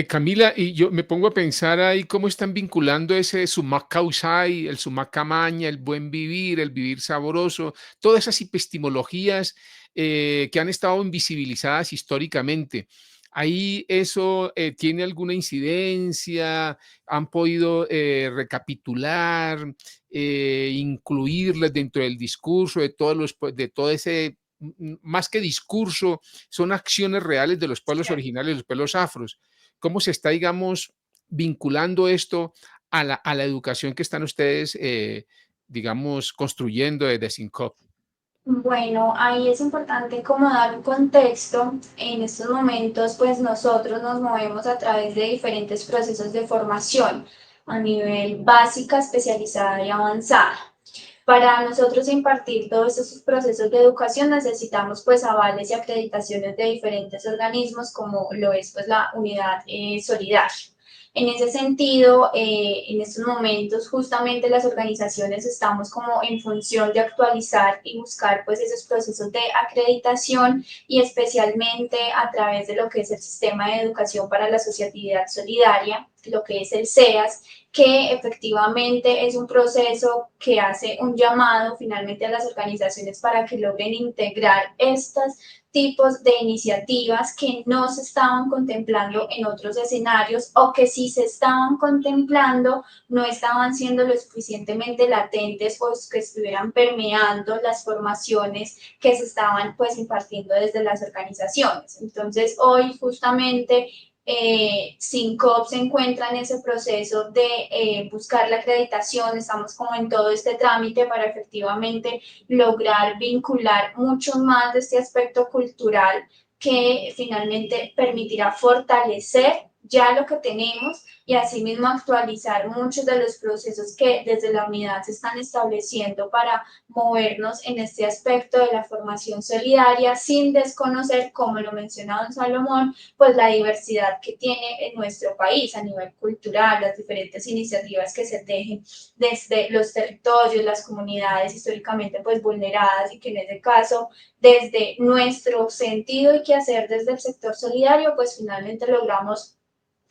Speaker 2: Camila, y yo me pongo a pensar ahí cómo están vinculando ese sumac causai, el sumac camaña, el buen vivir, el vivir sabroso, todas esas epistemologías que han estado invisibilizadas históricamente. ¿Ahí eso tiene alguna incidencia? ¿Han podido recapitular, incluirlas dentro del discurso de todo ese, más que discurso, son acciones reales de los pueblos originarios, de los pueblos afros? ¿Cómo se está, digamos, vinculando esto a la educación que están ustedes, digamos, construyendo desde SINCOP?
Speaker 3: Bueno, ahí es importante como dar un contexto. En estos momentos, pues nosotros nos movemos a través de diferentes procesos de formación a nivel básica, especializada y avanzada. Para nosotros impartir todos estos procesos de educación necesitamos pues avales y acreditaciones de diferentes organismos como lo es pues la unidad solidaria. En ese sentido, en estos momentos justamente las organizaciones estamos como en función de actualizar y buscar pues esos procesos de acreditación y especialmente a través de lo que es el Sistema de Educación para la Asociatividad Solidaria, lo que es el SEAS, que efectivamente es un proceso que hace un llamado finalmente a las organizaciones para que logren integrar estos tipos de iniciativas que no se estaban contemplando en otros escenarios o que si se estaban contemplando no estaban siendo lo suficientemente latentes o que estuvieran permeando las formaciones que se estaban pues impartiendo desde las organizaciones. Entonces hoy justamente SINCOP se encuentra en ese proceso de buscar la acreditación, estamos como en todo este trámite para efectivamente lograr vincular mucho más de este aspecto cultural que finalmente permitirá fortalecer ya lo que tenemos y asimismo actualizar muchos de los procesos que desde la unidad se están estableciendo para movernos en este aspecto de la formación solidaria sin desconocer, como lo mencionaba don Salomón, pues la diversidad que tiene en nuestro país a nivel cultural, las diferentes iniciativas que se tejen desde los territorios, las comunidades históricamente pues vulneradas y que en ese caso desde nuestro sentido y quehacer desde el sector solidario pues finalmente logramos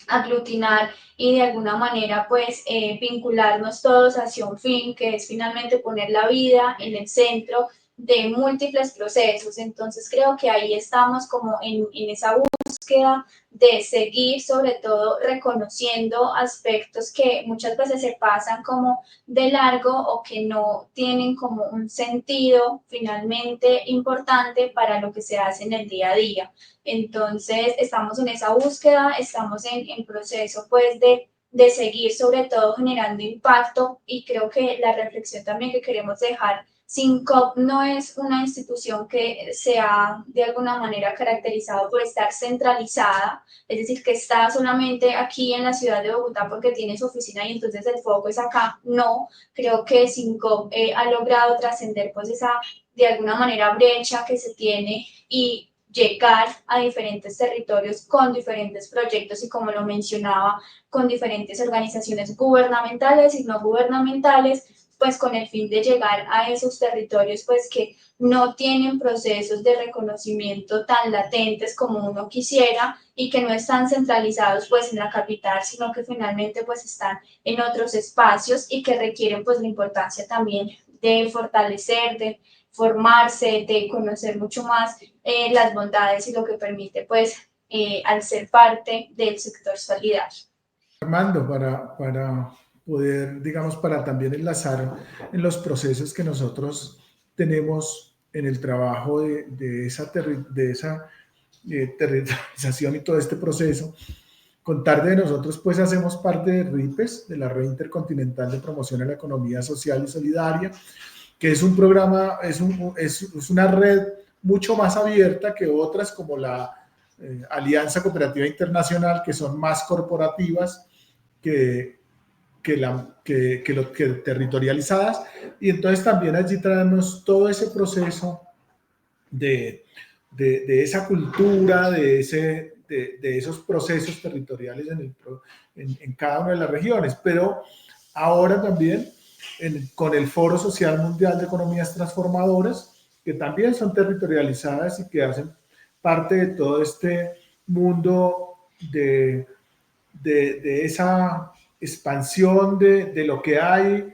Speaker 3: aglutinar y de alguna manera pues vincularnos todos hacia un fin que es finalmente poner la vida en el centro de múltiples procesos. Entonces creo que ahí estamos como en esa búsqueda de seguir sobre todo reconociendo aspectos que muchas veces se pasan como de largo o que no tienen como un sentido finalmente importante para lo que se hace en el día a día. Entonces, estamos en esa búsqueda, estamos en proceso pues de seguir sobre todo generando impacto y creo que la reflexión también que queremos dejar, SINCOP no es una institución que sea de alguna manera caracterizado por estar centralizada, es decir, que está solamente aquí en la ciudad de Bogotá porque tiene su oficina y entonces el foco es acá. No, creo que SINCOP ha logrado trascender pues esa de alguna manera brecha que se tiene y llegar a diferentes territorios con diferentes proyectos y como lo mencionaba, con diferentes organizaciones gubernamentales y no gubernamentales, pues con el fin de llegar a esos territorios pues que no tienen procesos de reconocimiento tan latentes como uno quisiera y que no están centralizados pues en la capital, sino que finalmente pues están en otros espacios y que requieren pues la importancia también de fortalecer, de formarse, de conocer mucho más las bondades y lo que permite pues al ser parte del sector solidario.
Speaker 4: Armando, para poder, digamos, para también enlazar en los procesos que nosotros tenemos en el trabajo de esa territorialización y todo este proceso, contar de nosotros, pues hacemos parte de RIPES, de la Red Intercontinental de Promoción a la Economía Social y Solidaria, que es un programa, es una red mucho más abierta que otras como la Alianza Cooperativa Internacional, que son más corporativas que territorializadas, y entonces también allí traemos todo ese proceso de esa cultura, de esos procesos territoriales en cada una de las regiones, pero ahora también con el Foro Social Mundial de Economías Transformadoras, que también son territorializadas y que hacen parte de todo este mundo de esa expansión de lo que hay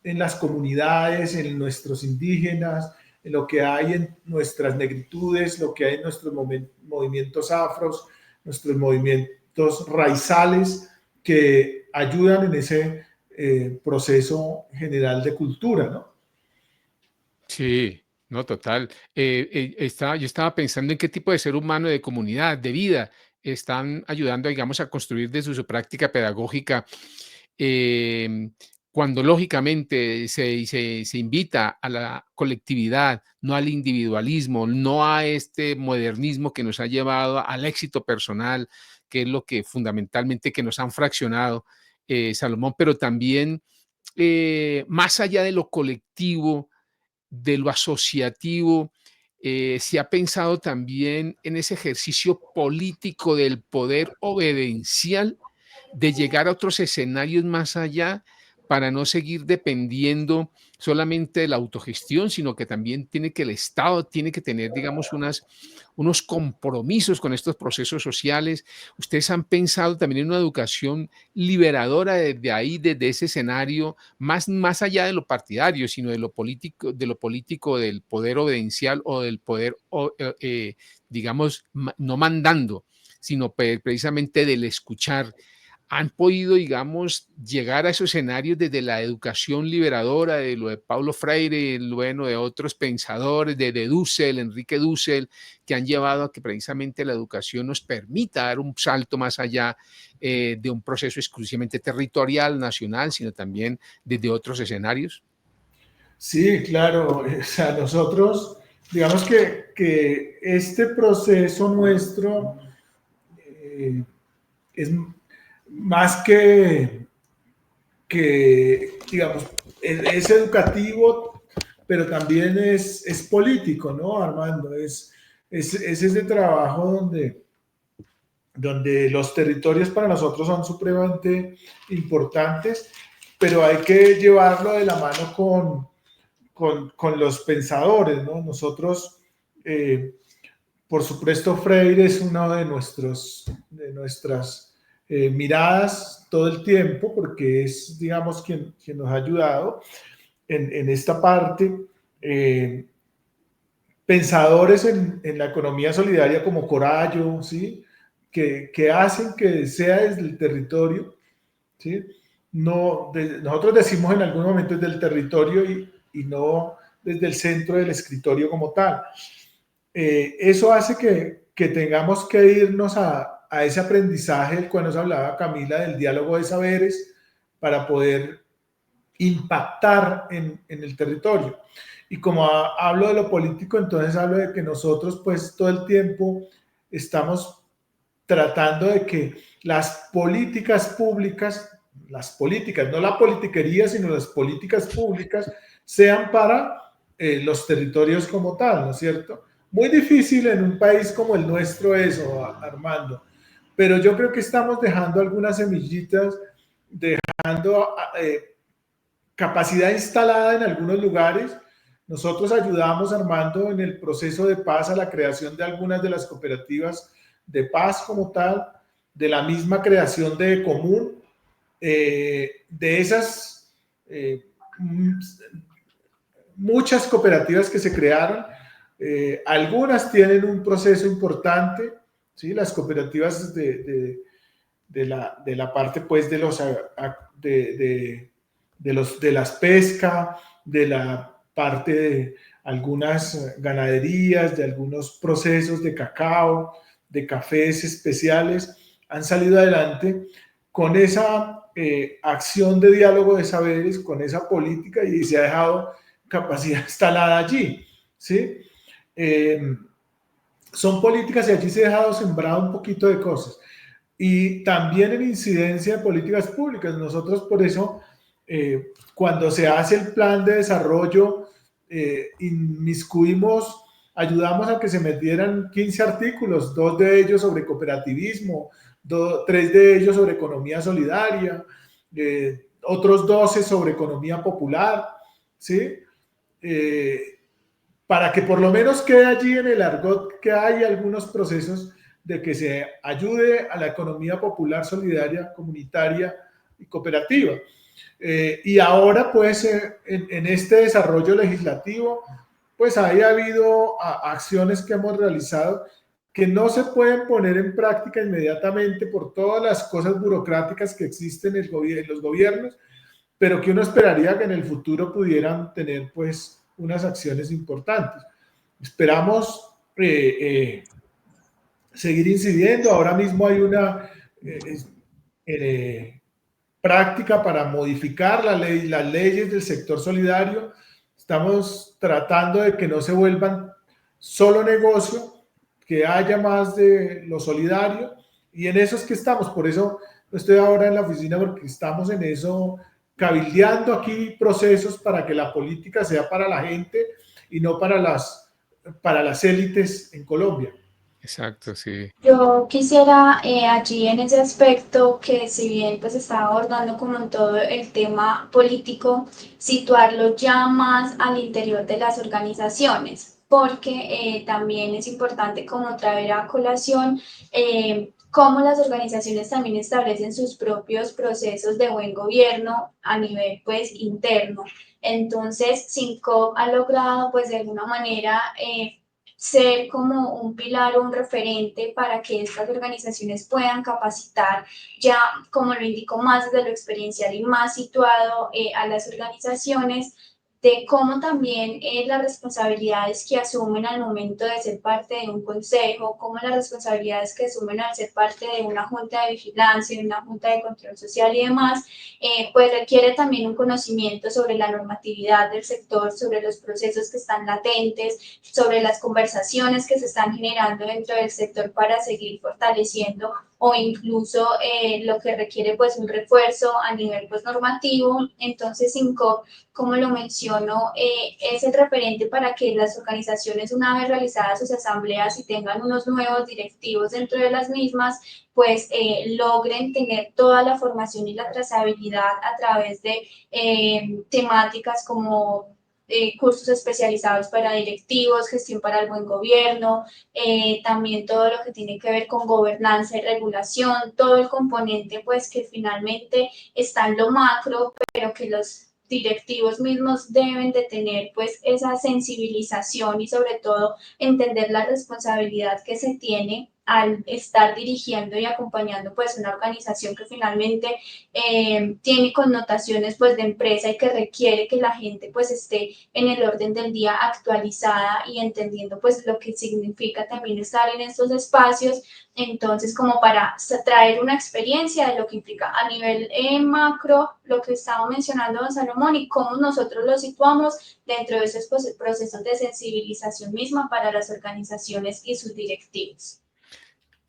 Speaker 4: en las comunidades, en nuestros indígenas, en lo que hay en nuestras negritudes, lo que hay en nuestros movimientos afros, nuestros movimientos raizales que ayudan en ese proceso general de cultura, ¿no?
Speaker 2: Sí, no, total. Yo estaba pensando en qué tipo de ser humano, de comunidad, de vida, están ayudando, digamos, a construir desde su práctica pedagógica, em, cuando lógicamente se invita a la colectividad, no al individualismo, no a este modernismo que nos ha llevado al éxito personal, que es lo que fundamentalmente que nos han fraccionado, Salomón, pero también más allá de lo colectivo, de lo asociativo, se ha pensado también en ese ejercicio político del poder obediencial, de llegar a otros escenarios más allá para no seguir dependiendo solamente de la autogestión, sino que también tiene que el Estado tiene que tener, digamos, unos compromisos con estos procesos sociales. Ustedes han pensado también en una educación liberadora desde ahí, desde ese escenario, más allá de lo partidario, sino de lo político, del poder obediencial o del poder digamos, no mandando, sino precisamente del escuchar, han podido, digamos, llegar a esos escenarios desde la educación liberadora, de lo de Paulo Freire, bueno, de otros pensadores, de Dussel, Enrique Dussel, que han llevado a que precisamente la educación nos permita dar un salto más allá de un proceso exclusivamente territorial, nacional, sino también desde otros escenarios?
Speaker 4: Sí, claro. O sea, nosotros, digamos que este proceso nuestro es más digamos, es educativo, pero también es político, ¿no, Armando? Es ese trabajo donde los territorios para nosotros son supremamente importantes, pero hay que llevarlo de la mano con los pensadores, ¿no? Nosotros, por supuesto, Freire es uno de nuestras miradas todo el tiempo, porque es, digamos, quien nos ha ayudado en esta parte. Pensadores en la economía solidaria como Corallo, ¿sí? Que hacen que sea desde el territorio, ¿sí? No, nosotros decimos en algún momento desde el territorio y no desde el centro del escritorio como tal. Eso hace que tengamos que irnos a ese aprendizaje del cual nos hablaba Camila, del diálogo de saberes, para poder impactar en el territorio. Y como hablo de lo político, entonces hablo de que nosotros pues todo el tiempo estamos tratando de que las políticas públicas, no la politiquería, sino las políticas públicas sean para los territorios como tal, ¿no es cierto? Muy difícil en un país como el nuestro eso, Armando, pero yo creo que estamos dejando algunas semillitas, dejando capacidad instalada en algunos lugares. Nosotros ayudamos, Armando, en el proceso de paz a la creación de algunas de las cooperativas de paz como tal, de la misma creación de común, de esas muchas cooperativas que se crearon. Algunas tienen un proceso importante, ¿sí? Las cooperativas de la parte pues de las pesca, de la parte de algunas ganaderías, de algunos procesos de cacao, de cafés especiales, han salido adelante con esa acción de diálogo de saberes, con esa política, y se ha dejado capacidad instalada allí, ¿sí? Son políticas y allí se ha dejado sembrado un poquito de cosas. Y también en incidencia de políticas públicas. Nosotros por eso, cuando se hace el plan de desarrollo, inmiscuimos, ayudamos a que se metieran 15 artículos, 2 de ellos sobre cooperativismo, 3 de ellos sobre economía solidaria, otros 12 sobre economía popular, ¿sí? Para que por lo menos quede allí en el argot que hay algunos procesos de que se ayude a la economía popular, solidaria, comunitaria y cooperativa. Y ahora, pues, en este desarrollo legislativo, pues ha habido acciones que hemos realizado que no se pueden poner en práctica inmediatamente por todas las cosas burocráticas que existen en los gobiernos, pero que uno esperaría que en el futuro pudieran tener, pues, unas acciones importantes. Esperamos seguir incidiendo. Ahora mismo hay una práctica para modificar las leyes del sector solidario. Estamos tratando de que no se vuelvan solo negocio, que haya más de lo solidario, y en eso es que estamos. Por eso estoy ahora en la oficina, porque estamos en eso, cabildeando aquí procesos para que la política sea para la gente y no para las élites en Colombia.
Speaker 2: Exacto, sí.
Speaker 3: Yo quisiera allí en ese aspecto que si bien pues estaba abordando como en todo el tema político, situarlo ya más al interior de las organizaciones, porque también es importante como traer a colación cómo las organizaciones también establecen sus propios procesos de buen gobierno a nivel pues interno. Entonces, SINCOP ha logrado pues de alguna manera ser como un pilar o un referente para que estas organizaciones puedan capacitar ya, como lo indicó, más desde lo experiencial y más situado a las organizaciones de cómo también las responsabilidades que asumen al momento de ser parte de un consejo, cómo las responsabilidades que asumen al ser parte de una junta de vigilancia, de una junta de control social y demás, pues requiere también un conocimiento sobre la normatividad del sector, sobre los procesos que están latentes, sobre las conversaciones que se están generando dentro del sector para seguir fortaleciendo o incluso lo que requiere pues un refuerzo a nivel pues normativo. Entonces, SINCOP, como lo menciono, es el referente para que las organizaciones, una vez realizadas sus asambleas y tengan unos nuevos directivos dentro de las mismas, pues logren tener toda la formación y la trazabilidad a través de temáticas como cursos especializados para directivos, gestión para el buen gobierno, también todo lo que tiene que ver con gobernanza y regulación, todo el componente pues que finalmente está en lo macro, pero que los directivos mismos deben de tener pues esa sensibilización y sobre todo entender la responsabilidad que se tiene al estar dirigiendo y acompañando pues una organización que finalmente tiene connotaciones pues de empresa y que requiere que la gente pues esté en el orden del día actualizada y entendiendo pues lo que significa también estar en estos espacios. Entonces, como para traer una experiencia de lo que implica a nivel macro, lo que estaba mencionando don Salomón y cómo nosotros lo situamos dentro de esos procesos de sensibilización misma para las organizaciones y sus directivos.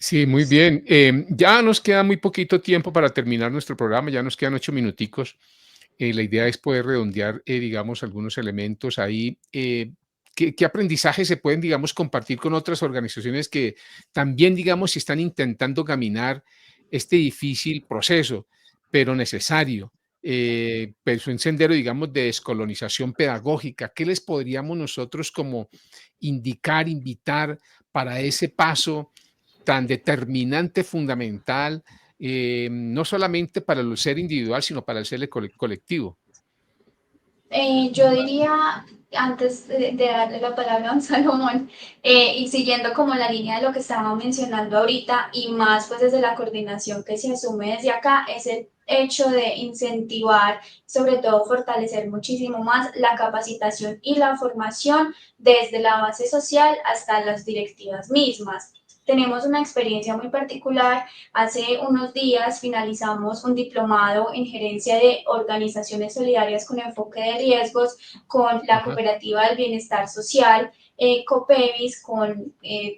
Speaker 2: Sí, muy bien. Ya nos queda muy poquito tiempo para terminar nuestro programa, ya nos quedan 8 minuticos. La idea es poder redondear, digamos, algunos elementos ahí. ¿Qué aprendizajes se pueden, digamos, compartir con otras organizaciones que también, digamos, están intentando caminar este difícil proceso, pero necesario? Pues un sendero, digamos, de descolonización pedagógica. ¿Qué les podríamos nosotros como indicar, invitar para ese paso tan determinante, fundamental, no solamente para el ser individual, sino para el ser colectivo?
Speaker 3: Yo diría, antes de darle la palabra a don Salomón, y siguiendo como la línea de lo que estábamos mencionando ahorita, y más pues desde la coordinación que se asume desde acá, es el hecho de incentivar, sobre todo fortalecer muchísimo más la capacitación y la formación desde la base social hasta las directivas mismas. Tenemos una experiencia muy particular. Hace unos días finalizamos un diplomado en gerencia de organizaciones solidarias con enfoque de riesgos con la
Speaker 2: Ajá.
Speaker 3: Cooperativa del Bienestar Social, Copevis,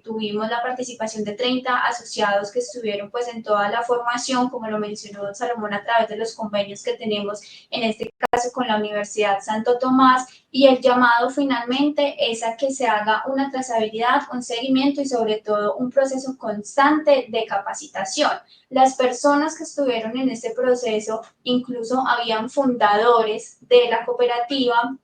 Speaker 3: tuvimos la participación de 30 asociados que estuvieron pues en toda la formación, como lo mencionó don Salomón, a través de los convenios que tenemos, en este caso con la Universidad Santo Tomás, y el llamado finalmente es a que se haga una trazabilidad, un seguimiento y sobre todo un proceso constante de capacitación. Las personas que estuvieron en este proceso, incluso habían fundadores de la cooperativa,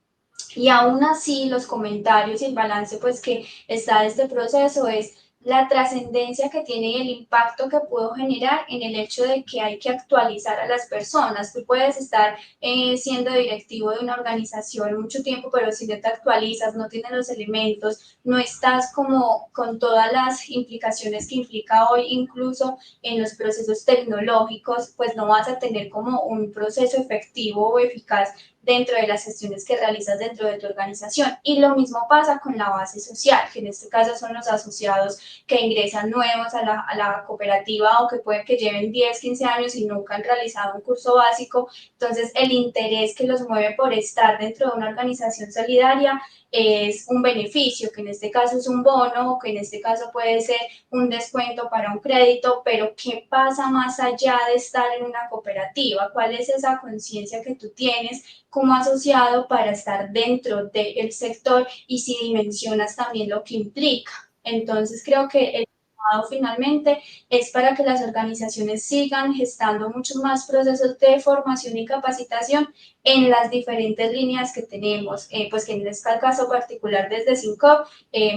Speaker 3: y aún así los comentarios y el balance pues que está de este proceso es la trascendencia que tiene y el impacto que pudo generar en el hecho de que hay que actualizar a las personas. Tú puedes estar siendo directivo de una organización mucho tiempo, pero si no te actualizas, no tienes los elementos, no estás como con todas las implicaciones que implica hoy, incluso en los procesos tecnológicos, pues no vas a tener como un proceso efectivo o eficaz dentro de las gestiones que realizas dentro de tu organización. Y lo mismo pasa con la base social, que en este caso son los asociados que ingresan nuevos a la cooperativa o que pueden que lleven 10, 15 años y nunca han realizado un curso básico. Entonces, el interés que los mueve por estar dentro de una organización solidaria es un beneficio, que en este caso es un bono, o que en este caso puede ser un descuento para un crédito, pero ¿qué pasa más allá de estar en una cooperativa? ¿Cuál es esa conciencia que tú tienes como asociado para estar dentro del sector y si dimensionas también lo que implica? Entonces creo que el llamado finalmente es para que las organizaciones sigan gestando muchos más procesos de formación y capacitación en las diferentes líneas que tenemos, pues que en este caso particular desde SINCOP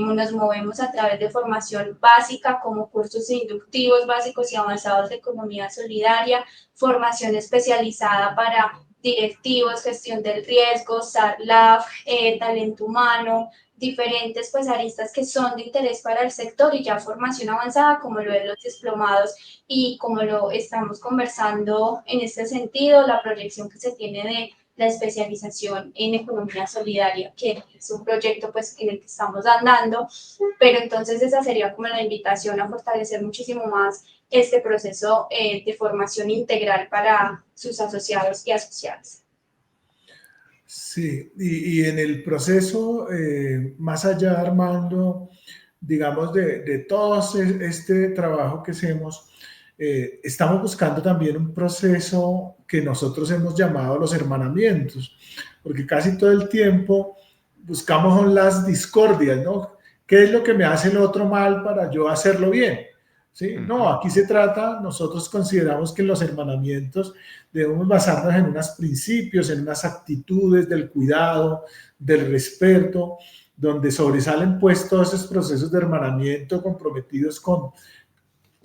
Speaker 3: nos movemos a través de formación básica como cursos inductivos básicos y avanzados de economía solidaria, formación especializada para directivos, gestión del riesgo, SARLAF, talento humano, diferentes pues aristas que son de interés para el sector y ya formación avanzada como lo de los diplomados y como lo estamos conversando en este sentido, la proyección que se tiene de la especialización en economía solidaria, que es un proyecto pues en el que estamos andando, pero entonces esa sería como la invitación a fortalecer muchísimo más este proceso de formación integral para sus asociados y asociadas.
Speaker 4: Sí, y en el proceso, más allá, Armando, digamos, de todo este trabajo que hacemos, estamos buscando también un proceso que nosotros hemos llamado los hermanamientos, porque casi todo el tiempo buscamos las discordias, ¿no? ¿Qué es lo que me hace el otro mal para yo hacerlo bien? ¿Sí? No, aquí se trata, nosotros consideramos que en los hermanamientos debemos basarnos en unos principios, en unas actitudes del cuidado, del respeto, donde sobresalen pues todos esos procesos de hermanamiento comprometidos con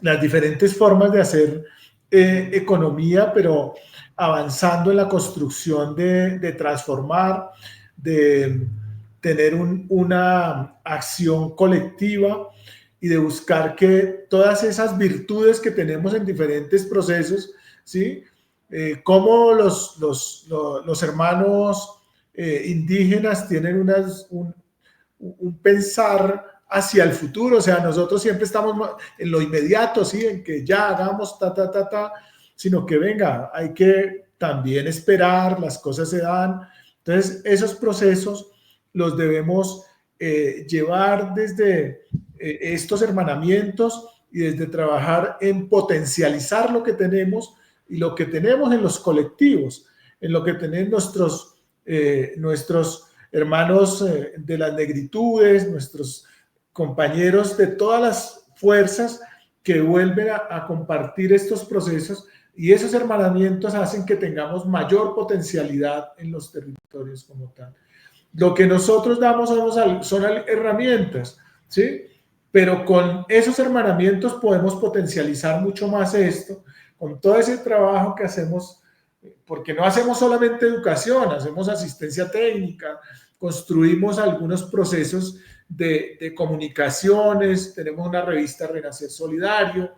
Speaker 4: las diferentes formas de hacer economía, pero avanzando en la construcción de transformar, de tener una acción colectiva y de buscar que todas esas virtudes que tenemos en diferentes procesos, ¿sí? Cómo los hermanos indígenas tienen un pensar hacia el futuro, o sea, nosotros siempre estamos en lo inmediato, ¿sí? En que ya hagamos sino que venga, hay que también esperar, las cosas se dan. Entonces, esos procesos los debemos llevar desde estos hermanamientos y desde trabajar en potencializar lo que tenemos y lo que tenemos en los colectivos, en lo que tienen nuestros hermanos de las negritudes, nuestros compañeros de todas las fuerzas que vuelven a compartir estos procesos, y esos hermanamientos hacen que tengamos mayor potencialidad en los territorios como tal. Lo que nosotros damos son herramientas, ¿sí? Pero con esos hermanamientos podemos potencializar mucho más esto, con todo ese trabajo que hacemos, porque no hacemos solamente educación, hacemos asistencia técnica, construimos algunos procesos de comunicaciones, tenemos una revista Renacer Solidario,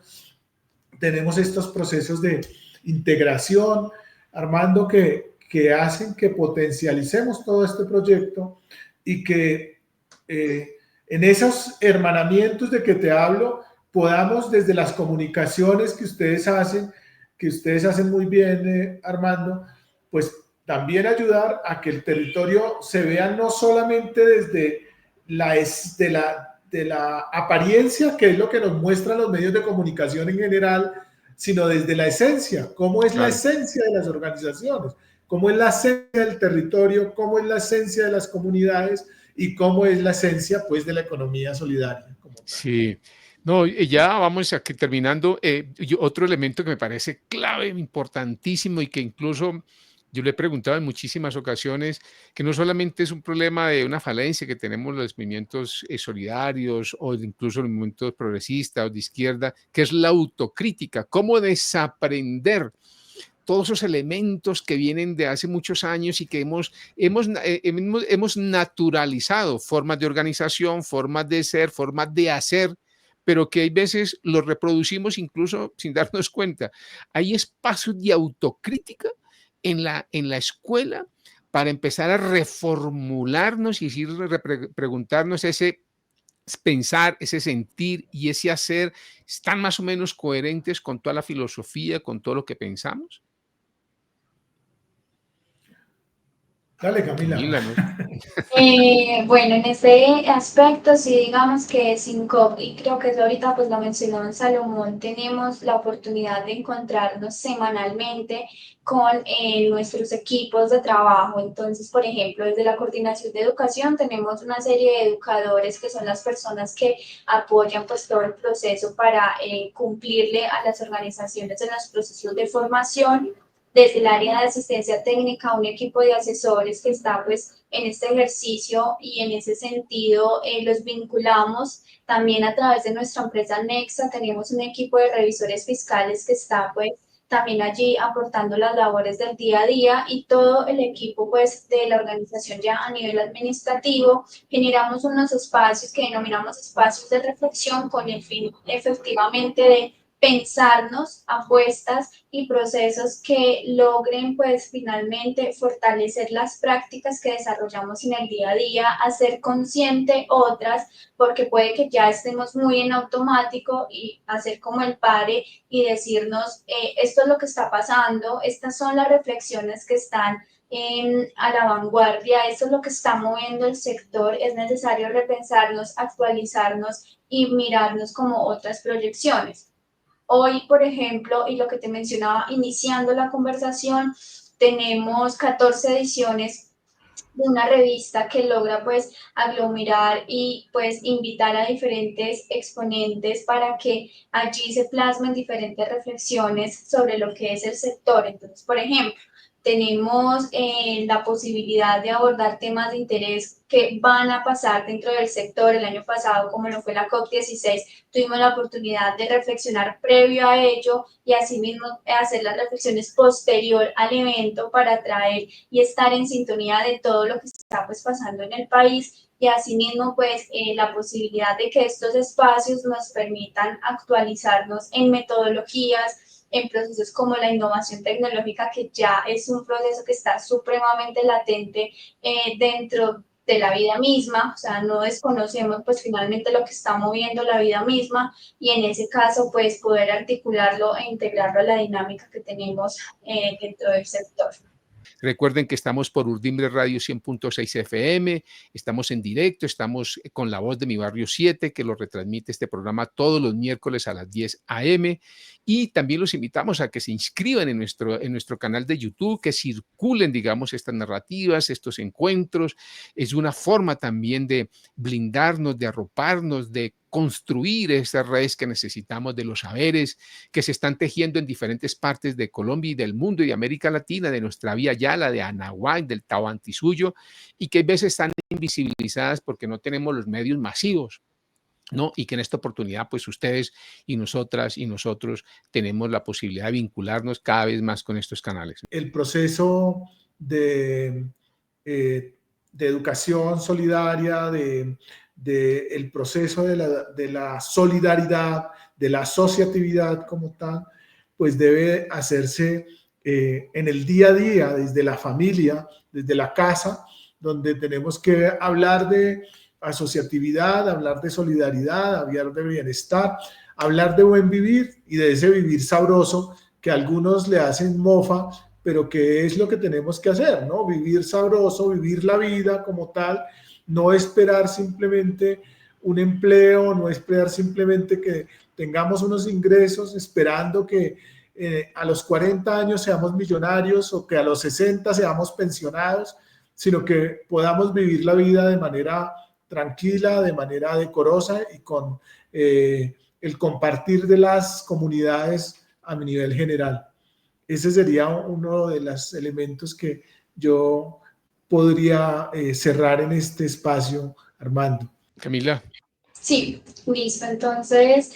Speaker 4: tenemos estos procesos de integración, Armando, que hacen que potencialicemos todo este proyecto y que en esos hermanamientos de que te hablo, podamos desde las comunicaciones que ustedes hacen muy bien, Armando, pues también ayudar a que el territorio se vea no solamente desde de la apariencia, que es lo que nos muestran los medios de comunicación en general, sino desde la esencia, cómo es la esencia de las organizaciones, cómo es la esencia del territorio, cómo es la esencia de las comunidades y cómo es la esencia, pues, de la economía solidaria.
Speaker 2: Sí. No, ya vamos aquí terminando. Otro elemento que me parece clave, importantísimo y que incluso yo le he preguntado en muchísimas ocasiones, que no solamente es un problema de una falencia que tenemos los movimientos solidarios o incluso los movimientos progresistas o de izquierda, que es la autocrítica, cómo desaprender todos esos elementos que vienen de hace muchos años y que hemos naturalizado formas de organización, formas de ser, formas de hacer, pero que hay veces los reproducimos incluso sin darnos cuenta. Hay espacios de autocrítica en la escuela para empezar a reformularnos y preguntarnos ese pensar, ese sentir y ese hacer, ¿están más o menos coherentes con toda la filosofía, con todo lo que pensamos?
Speaker 4: Dale, Camila.
Speaker 2: Camila, ¿no?
Speaker 3: Bueno, en ese aspecto sí digamos que SINCOP, y creo que eso ahorita pues lo mencionó en Salomón, tenemos la oportunidad de encontrarnos semanalmente con nuestros equipos de trabajo. Entonces, por ejemplo, desde la Coordinación de Educación tenemos una serie de educadores que son las personas que apoyan pues todo el proceso para cumplirle a las organizaciones en los procesos de formación. Desde el área de asistencia técnica, un equipo de asesores que está pues en este ejercicio y en ese sentido los vinculamos. También a través de nuestra empresa Nexa tenemos un equipo de revisores fiscales que está pues también allí aportando las labores del día a día, y todo el equipo pues de la organización ya a nivel administrativo generamos unos espacios que denominamos espacios de reflexión con el fin efectivamente de pensarnos apuestas y procesos que logren pues finalmente fortalecer las prácticas que desarrollamos en el día a día, hacer consciente otras, porque puede que ya estemos muy en automático, y hacer como el pare y decirnos, esto es lo que está pasando, estas son las reflexiones que están a la vanguardia, esto es lo que está moviendo el sector, es necesario repensarnos, actualizarnos y mirarnos como otras proyecciones. Hoy, por ejemplo, y lo que te mencionaba iniciando la conversación, tenemos 14 ediciones de una revista que logra pues aglomerar y pues invitar a diferentes exponentes para que allí se plasmen diferentes reflexiones sobre lo que es el sector. Entonces, por ejemplo, tenemos la posibilidad de abordar temas de interés que van a pasar dentro del sector. El año pasado, como lo fue la COP16, tuvimos la oportunidad de reflexionar previo a ello y asimismo hacer las reflexiones posterior al evento para traer y estar en sintonía de todo lo que está pues pasando en el país, y asimismo pues la posibilidad de que estos espacios nos permitan actualizarnos en metodologías, en procesos como la innovación tecnológica, que ya es un proceso que está supremamente latente dentro de la vida misma, o sea, no desconocemos pues finalmente lo que está moviendo la vida misma, y en ese caso pues poder articularlo e integrarlo a la dinámica que tenemos dentro del sector.
Speaker 2: Recuerden que estamos por Urdimbre Radio 100.6 FM, estamos en directo, estamos con La Voz de Mi Barrio 7, que lo retransmite este programa todos los miércoles a las 10 a.m. Y también los invitamos a que se inscriban en nuestro canal de YouTube, que circulen, digamos, estas narrativas, estos encuentros. Es una forma también de blindarnos, de arroparnos, de construir esas redes que necesitamos de los saberes que se están tejiendo en diferentes partes de Colombia y del mundo y de América Latina, de nuestra Vía Yala, de Anahuac, del Tahuantinsuyo, y que a veces están invisibilizadas porque no tenemos los medios masivos, ¿no? Y que en esta oportunidad, pues ustedes y nosotras y nosotros tenemos la posibilidad de vincularnos cada vez más con estos canales.
Speaker 4: El proceso de educación solidaria, el proceso de la solidaridad, de la asociatividad como tal, pues debe hacerse en el día a día, desde la familia, desde la casa, donde tenemos que hablar de asociatividad, hablar de solidaridad, hablar de bienestar, hablar de buen vivir y de ese vivir sabroso que a algunos le hacen mofa, pero que es lo que tenemos que hacer, ¿no? Vivir sabroso, vivir la vida como tal, no esperar simplemente un empleo, no esperar simplemente que tengamos unos ingresos esperando que a los 40 años seamos millonarios o que a los 60 seamos pensionados, sino que podamos vivir la vida de manera tranquila, de manera decorosa y con el compartir de las comunidades a nivel general. Ese sería uno de los elementos que yo podría cerrar en este espacio, Armando.
Speaker 2: Camila.
Speaker 3: Sí, listo. Entonces,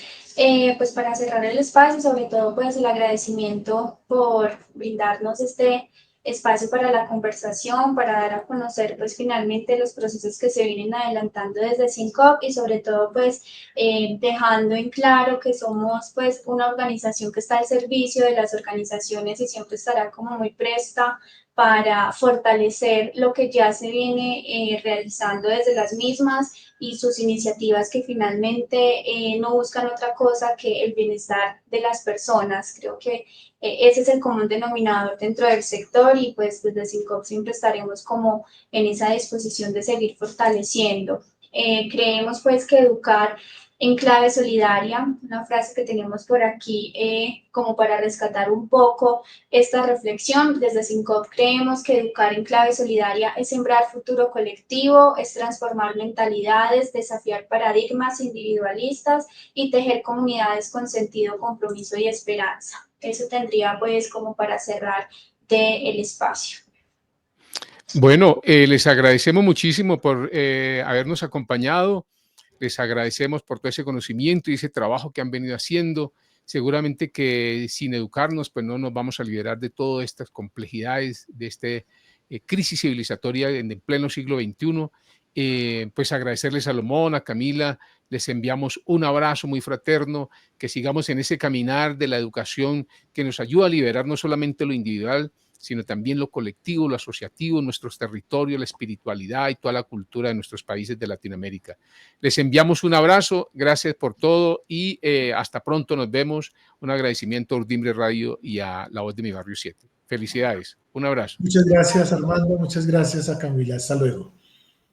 Speaker 3: pues para cerrar el espacio, sobre todo pues el agradecimiento por brindarnos este espacio para la conversación, para dar a conocer pues finalmente los procesos que se vienen adelantando desde SYNCOP, y sobre todo pues dejando en claro que somos pues una organización que está al servicio de las organizaciones y siempre estará como muy presta para fortalecer lo que ya se viene realizando desde las mismas y sus iniciativas que finalmente no buscan otra cosa que el bienestar de las personas. Creo que ese es el común denominador dentro del sector, y pues desde SYNCOP siempre estaremos como en esa disposición de seguir fortaleciendo. Creemos pues que educar en clave solidaria, una frase que tenemos por aquí como para rescatar un poco esta reflexión. Desde SYNCOP creemos que educar en clave solidaria es sembrar futuro colectivo, es transformar mentalidades, desafiar paradigmas individualistas y tejer comunidades con sentido, compromiso y esperanza. Eso tendría pues como para cerrar el espacio.
Speaker 2: Bueno, les agradecemos muchísimo por habernos acompañado. Les agradecemos por todo ese conocimiento y ese trabajo que han venido haciendo. seguramente que sin educarnos, pues no nos vamos a liberar de todas estas complejidades, de esta crisis civilizatoria en pleno siglo XXI. Pues agradecerles a Salomón, a Camila, les enviamos un abrazo muy fraterno, que sigamos en ese caminar de la educación que nos ayuda a liberar no solamente lo individual, sino también lo colectivo, lo asociativo, nuestros territorios, la espiritualidad y toda la cultura de nuestros países de Latinoamérica. Les enviamos un abrazo, gracias por todo y hasta pronto, nos vemos. Un agradecimiento a Urdimbre Radio y a La Voz de mi Barrio 7. Felicidades, un abrazo.
Speaker 4: Muchas gracias, Armando, muchas gracias a Camila, hasta luego.